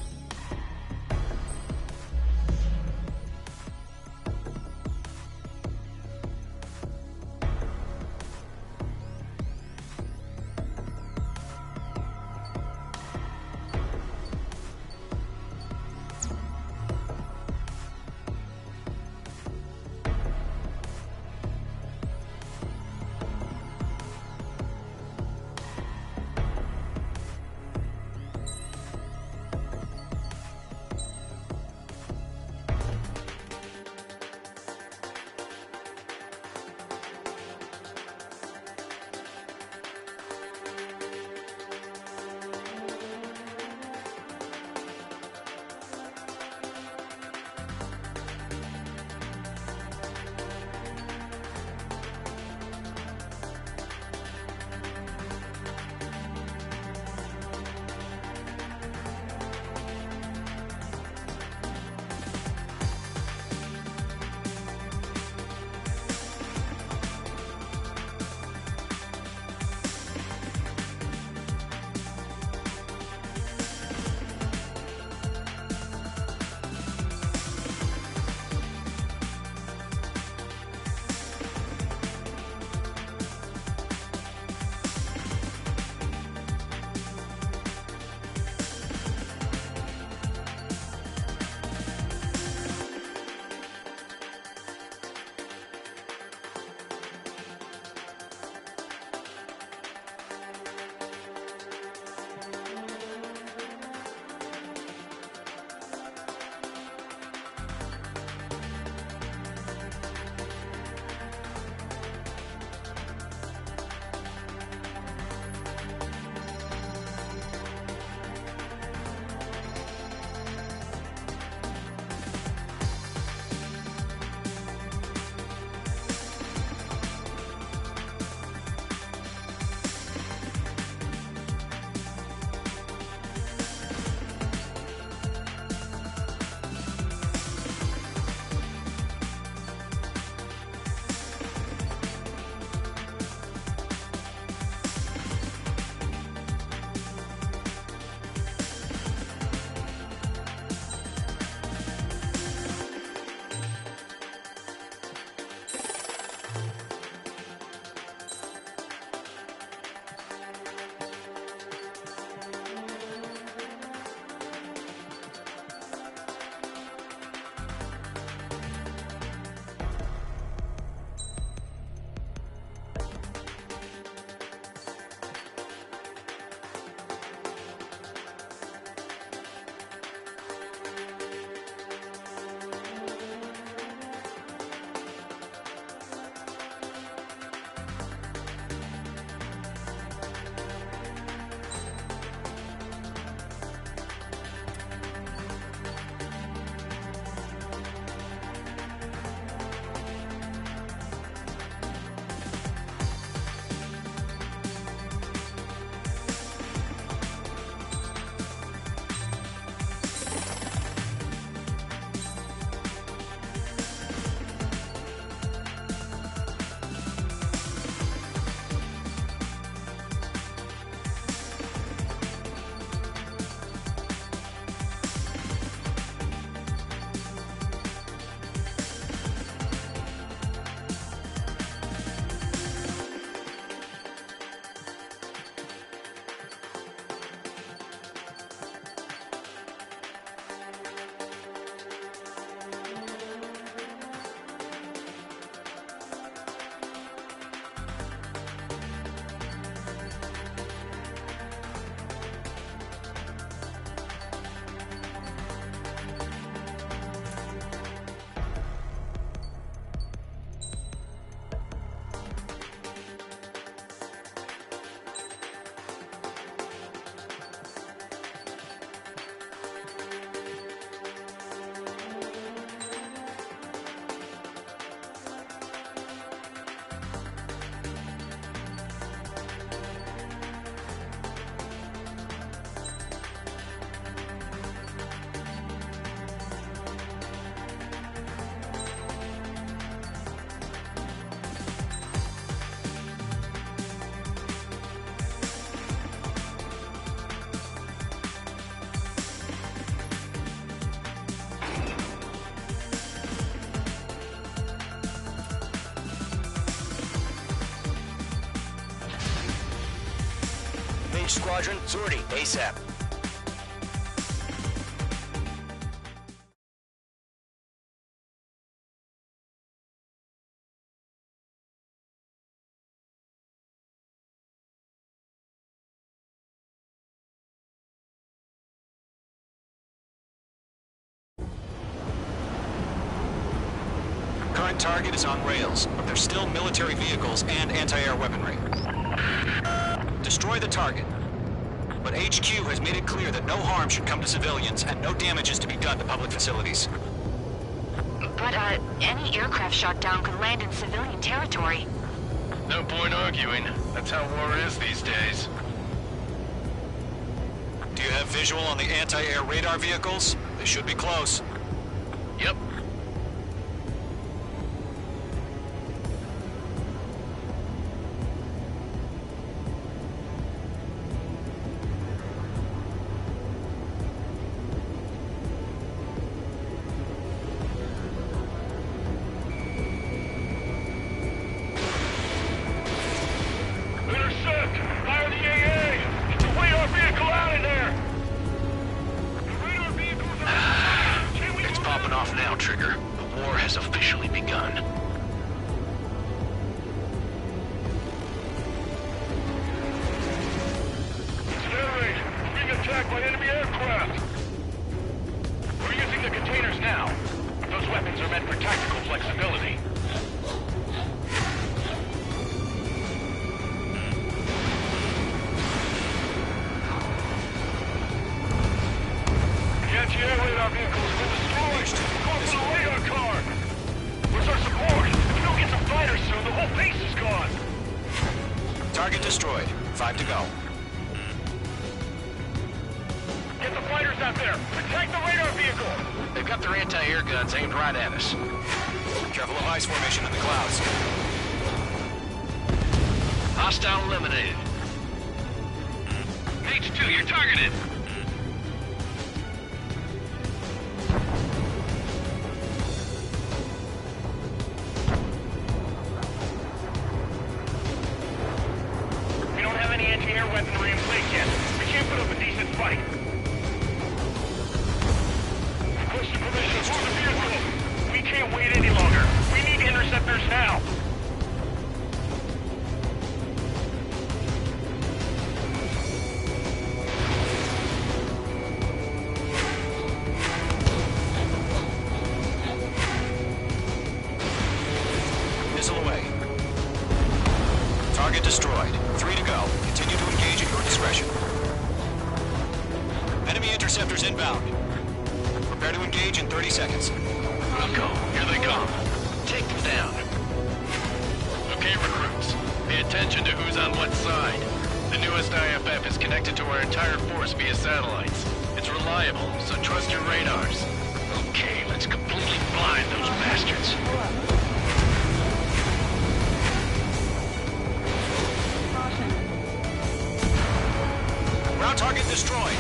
Each squadron, sortie, ASAP. Current target is on rails, but there's still military vehicles and anti-air weaponry. Destroy the target. But HQ has made it clear that no harm should come to civilians and no damage is to be done to public facilities. But, any aircraft shot down could land in civilian territory. No point arguing. That's how war is these days. Do you have visual on the anti-air radar vehicles? They should be close. Yep. Intercept! Fire the AA! Get the radar vehicle out of there! The radar vehicles are... It's popping off now, Trigger. The war has officially begun. Air raid! We're being attacked by enemy aircraft! We're using the containers now. Those weapons are meant for tactical flexibility. The anti-air radar vehicles have been destroyed! Call for the radar car! Where's our support? If we don't get some fighters soon, the whole base is gone! Target destroyed. 5 to go. Get the fighters out there! Protect the radar vehicle! They've got their anti-air guns aimed right at us. Careful of ice formation in the clouds. Hostile eliminated. H2, you're targeted! We don't have any anti-air weaponry in place yet. We can't put up a decent fight. Requesting permission for the vehicle. We can't wait any longer. We need interceptors now. Missile away. Target destroyed. 3 to go. Continue to engage at your discretion. Enemy interceptors inbound. Prepare to engage in 30 seconds. We'll go. Here they come. Take them down. Okay, recruits. Pay attention to who's on what side. The newest IFF is connected to our entire force via satellites. It's reliable, so trust your radars. Okay, let's completely blind those bastards. Ground target destroyed.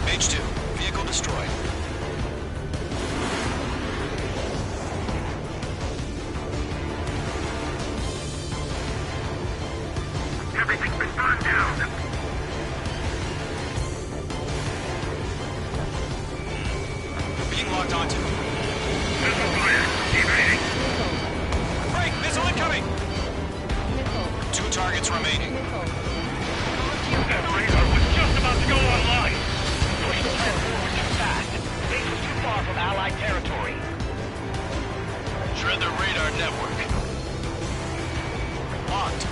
H2, vehicle destroyed. Everything's been burned down. Being locked onto. Missile fire. Evading. Break! Missile incoming! 2 targets remaining. That radar was just about to go online. Push the plan forward too fast. Base was too far from Allied territory. Shred the radar network. Locked.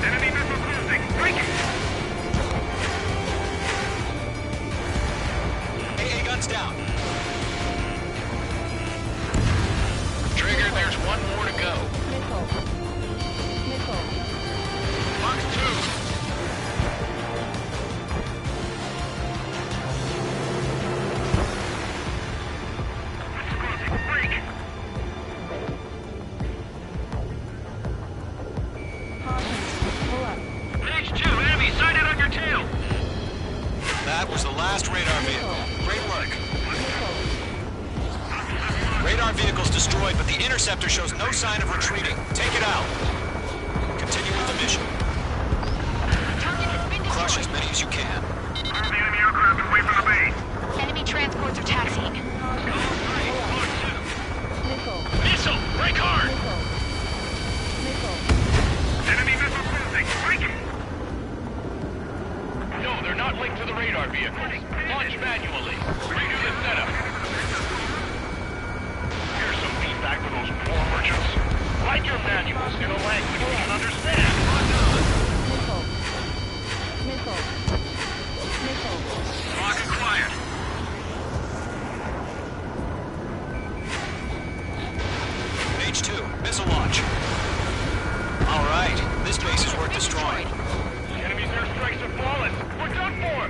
Enemy missile cruising. Break it. AA guns down. Trigger, there's one more to go. Box 2. H2, enemy sighted on your tail. That was the last radar vehicle. Great work. Radar vehicle's destroyed, but the interceptor shows no sign of retreating. Take it out. Continue with the mission. Crush as many as you can. Move the enemy aircraft away from the base. Enemy transports are taxiing. Missile! Break hard! Enemy missile cruising. Break it. No, they're not linked to the radar vehicles. Launch manually. Redo the setup. Here's some feedback for those poor merchants. Write your manuals in a language we can understand. Lock acquired. H2, missile launch. All right, this base is worth destroying. Enemy's airstrikes have fallen. We're done for.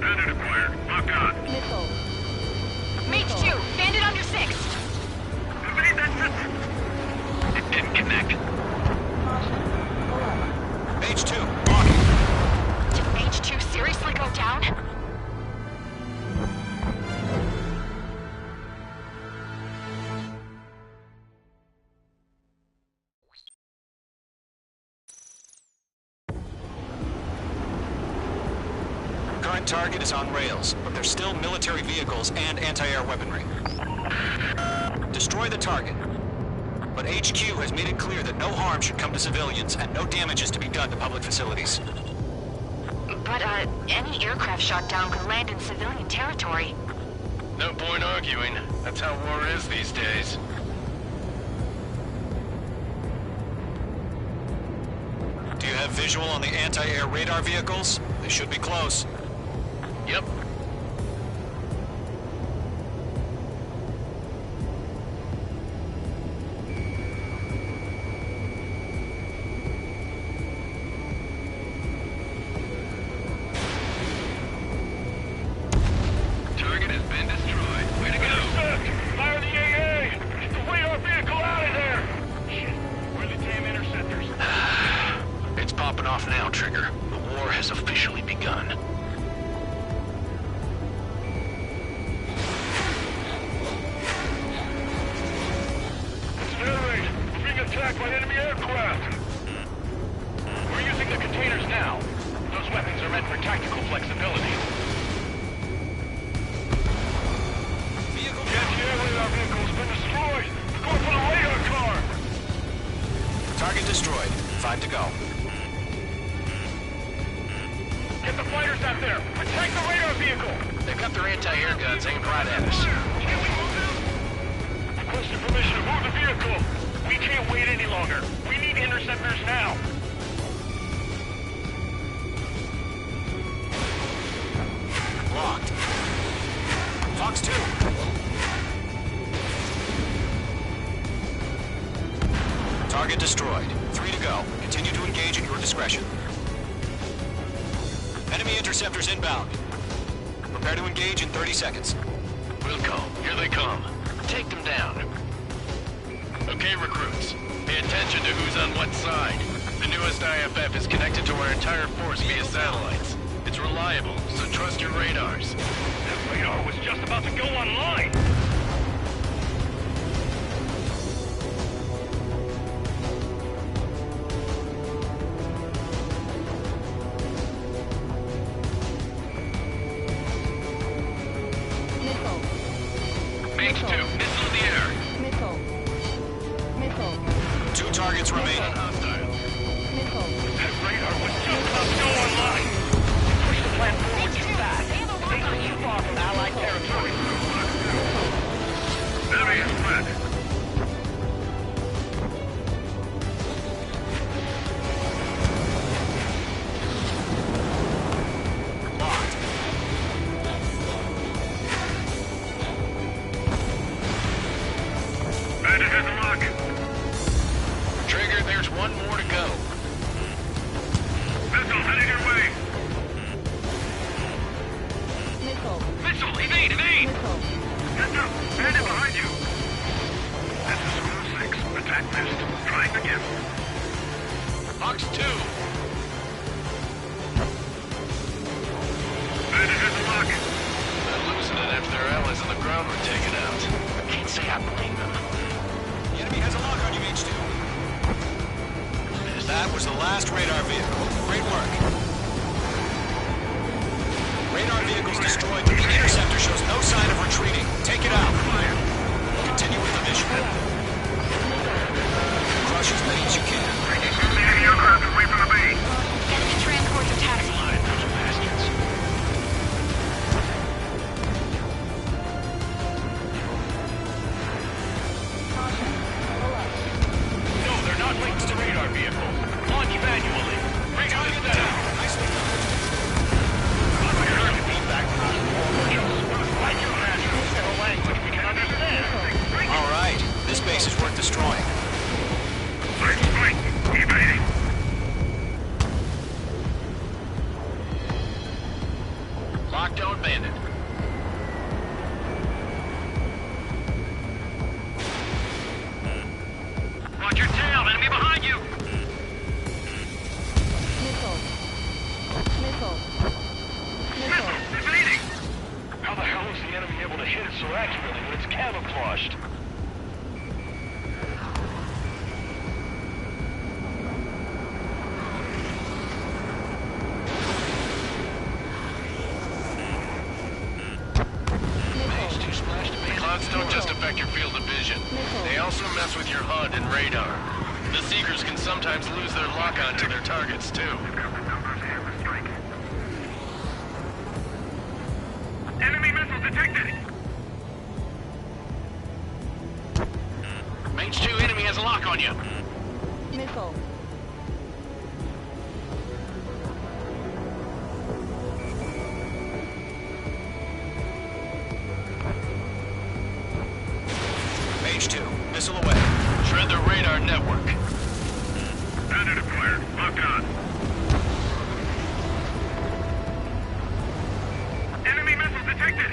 Bandit acquired. Lock on. Mage 2, bandit under 6. Evade that system. It didn't connect. Mage 2, locking. Did Mage 2 seriously go down? Current target is on rails, but there's still military vehicles and anti-air weaponry. Destroy the target. But HQ has made it clear that no harm should come to civilians and no damage is to be done to public facilities. But, any aircraft shot down could land in civilian territory. No point arguing. That's how war is these days. Do you have visual on the anti-air radar vehicles? They should be close. Yep. Target has been destroyed. Way to go. Fire the AA! Get the radar vehicle out of there! Shit. Where are the damn interceptors? It's popping off now, Trigger. The war has officially begun. Accelerate! We're being attacked by enemy aircraft! We're using the containers now. Those weapons are meant for tactical flexibility. The anti-air radar vehicle's been destroyed! We're going for the radar car! Target destroyed. 5 to go. Get the fighters out there! Attack the radar vehicle! They've got their anti-air guns aimed right at us. Can we move them? Requesting permission to move the vehicle! We can't wait any longer. We need interceptors now! Locked. Fox 2. Target destroyed. 3 to go. Continue to engage at your discretion. Enemy interceptors inbound. Prepare to engage in 30 seconds. Wilco, here they come. Take them down. Okay, recruits. Pay attention to who's on what side. The newest IFF is connected to our entire force via satellites. It's reliable, so trust your radars. That radar was just about to go online! Mage 2, missile in the air. Two targets remaining. That radar was just about to go online! Push the plan forward too fast! Things are too far from Allied territory! Enemy is threat! Locked. Bandit has a lock! Trigger, there's one more to go. Missile headed your way! Missile, evade, evade! Heads up! Bandit behind you! This is Squad 6. Attack missed. Trying again. Fox 2. Bandit has a lock! They're losing it after their allies on the ground were taken out. say I blame them. The enemy has a lock on you, H2. That was the last radar vehicle. Great work. Radar vehicle's destroyed, but the interceptor shows no sign of retreating. Take it out. Continue with the mission. Crush as many as you can. Enemy aircraft away from the base. Enemy transports are taxiing. No, they're not linked to the radar vehicle. Launch manually. Radar is set up. Nicely done. Feedback from us. Like your national civil language we can understand. All right. This base is worth destroying. Right. Evading. Lockdown bandit. Watch your tail. Enemy behind you. Evading. How the hell is the enemy able to hit it so accurately when it's camouflaged? Clouds don't just affect your field of vision. They also mess with your HUD and radar. The Seekers can sometimes lose their lock-on to their targets, too. Enemy missile detected. Mage 2, enemy has a lock on you. Missile. Mage 2, missile away. Shred the radar network. Bandit acquired. Locked on. Enemy missile detected.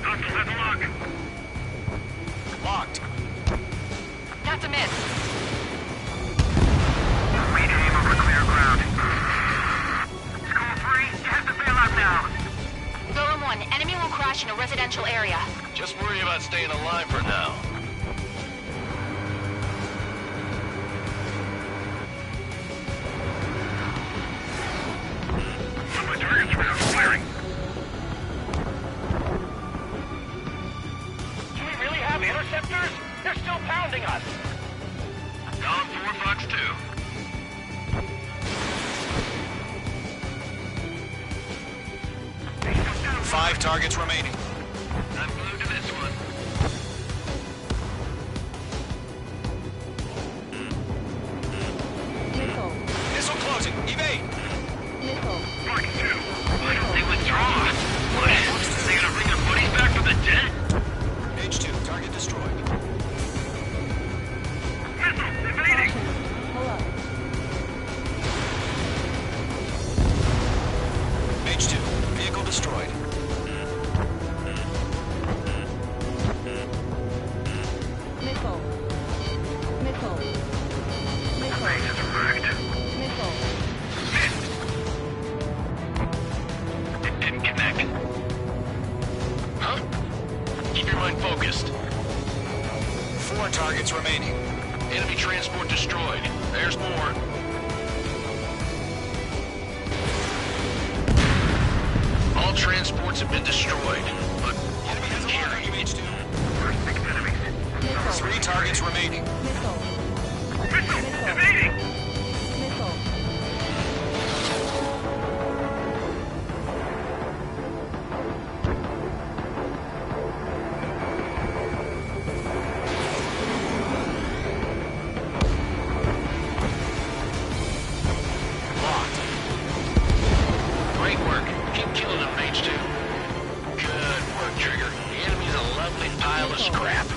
Hostile has a lock. Locked. That's a miss. Lead aim over clear ground. School 3, you have to bail out now. Golem 1, enemy will crash in a residential area. Just worry about staying alive for now. On my targets around firing. Do we really have interceptors? They're still pounding us. Column 4, Fox 2. 5 targets remaining. I'm glued to this one. Missile. Missile closing. Evade. Missile. Fox 2. Why don't they withdraw? What? They gonna bring their buddies back from the dead? Mage 2, target destroyed. Missile evading. Hello. Mage 2, vehicle destroyed. Missile. Missile. Missile. Base is wrecked. Missile. It didn't connect. Huh? Keep your mind focused. 4 targets remaining. Enemy transport destroyed. There's more. All transports have been destroyed, but Enemy has a lock on you, Mage 2. First 6 enemies. 3 targets remaining. Missile. Missile evading. Missile. Locked. great work. Keep killing them, Mage 2. Good work, Trigger. The enemy's a lovely pile of scrap.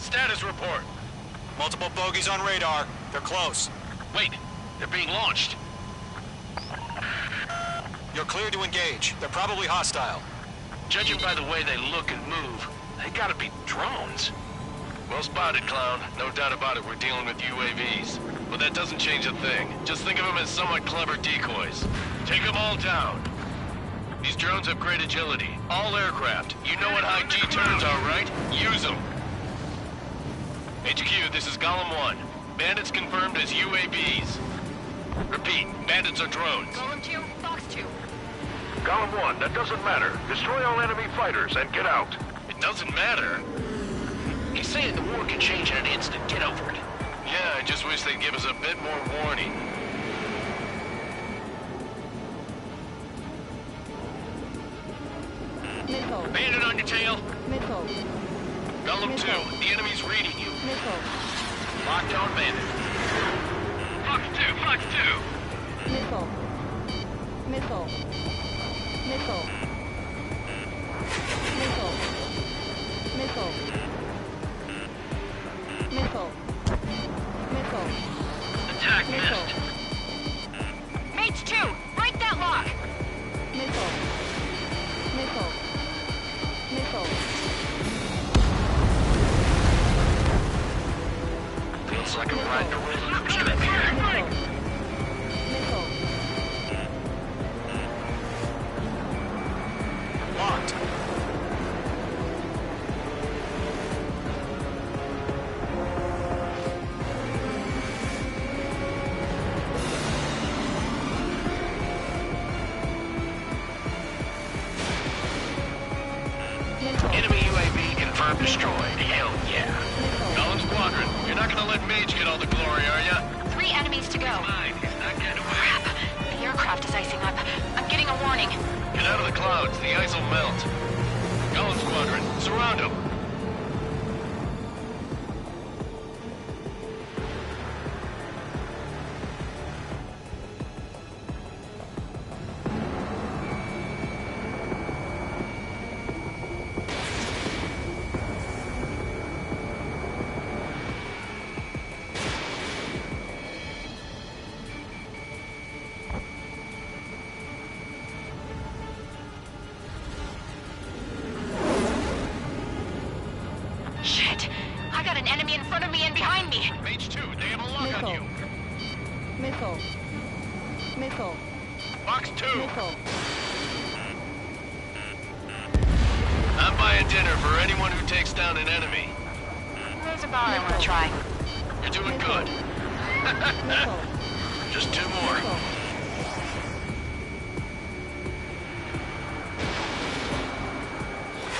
Status report. Multiple bogies on radar. They're close. Wait, they're being launched. You're clear to engage. They're probably hostile. Judging by the way they look and move, they gotta be drones. Well spotted, Clown. No doubt about it, we're dealing with UAVs. But that doesn't change a thing. Just think of them as somewhat clever decoys. Take them all down. These drones have great agility. All aircraft. You know what high G turns are, right? Use them. HQ, this is Golem 1. Bandits confirmed as UAVs. Repeat, bandits are drones. Golem 2, Fox 2. Golem 1, that doesn't matter. Destroy all enemy fighters and get out. It doesn't matter. He's saying the war can change in an instant. Get over it. Yeah, I just wish they'd give us a bit more warning. Missile. Bandit on your tail. Missile. Golem 2, the enemy's reading you. Missile. Locked on bandit. Fox 2, Fox 2. Missile. Missile. Missile. Missile. Missile. Missile. Missile. Attack Missile. missed. Mates 2, break that lock. Missile. Missile. Missile. Feels like I'm riding a roller coaster up here. Missile. Missile. Locked. Enemy UAV confirmed destroyed. Hell yeah. Golem Squadron, you're not gonna let Mage get all the glory, are ya? 3 enemies to go. Mine, he's not getting away. Crap. The aircraft is icing up. I'm getting a warning. Get out of the clouds, the ice will melt. Golem Squadron, surround them. Shit. I got an enemy in front of me and behind me. Mage 2, they have a lock on you. Missile. Missile. Fox 2, Missile. I'm buying dinner for anyone who takes down an enemy. There's a bar I want to try. You're doing good. Missile. Just 2 more.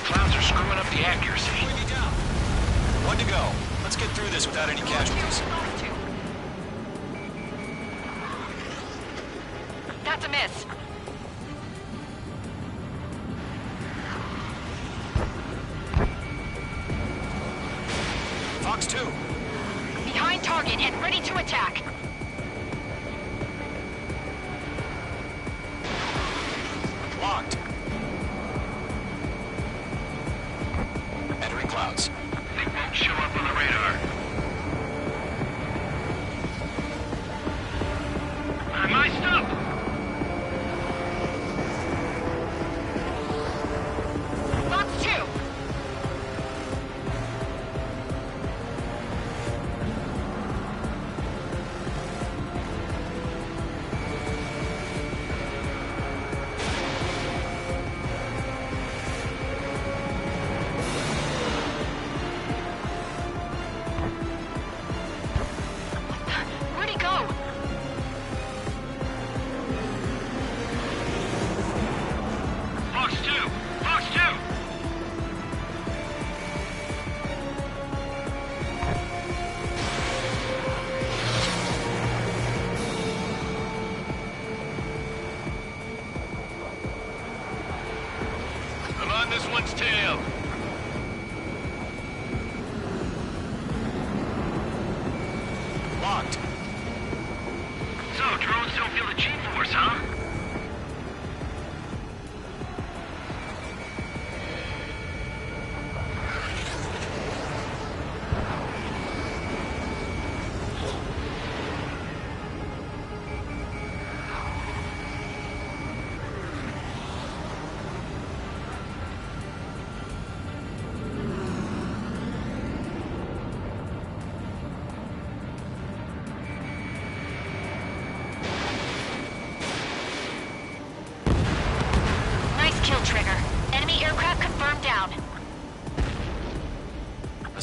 Clouds are screwing up the accuracy. One to go. Let's get through this without any casualties. Fox 2. That's a miss. Fox 2. Behind target and ready to attack. Locked. Entering clouds. They won't show up on the radar. I mic'd up. Fox 2.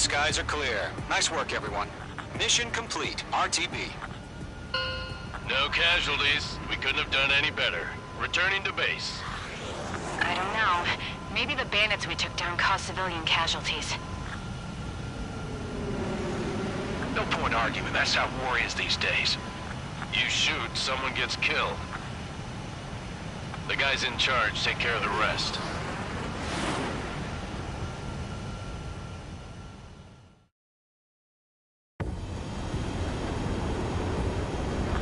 skies are clear. Nice work, everyone. Mission complete. RTB. No casualties. We couldn't have done any better. Returning to base. I don't know. Maybe the bandits we took down caused civilian casualties. No point arguing. That's how war is these days. You shoot, someone gets killed. The guys in charge take care of the rest.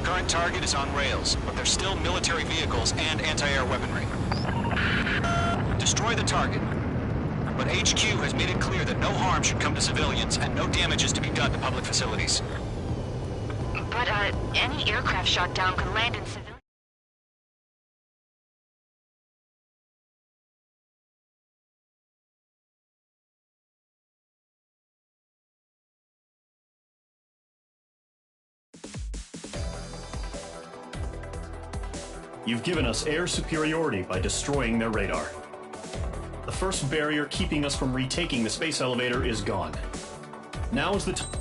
Current target is on rails, but there's still military vehicles and anti-air weaponry. Destroy the target. But HQ has made it clear that no harm should come to civilians and no damage is to be done to public facilities. But, any aircraft shot down could land in civilian... You've given us air superiority by destroying their radar. The first barrier keeping us from retaking the space elevator is gone. Now is the time.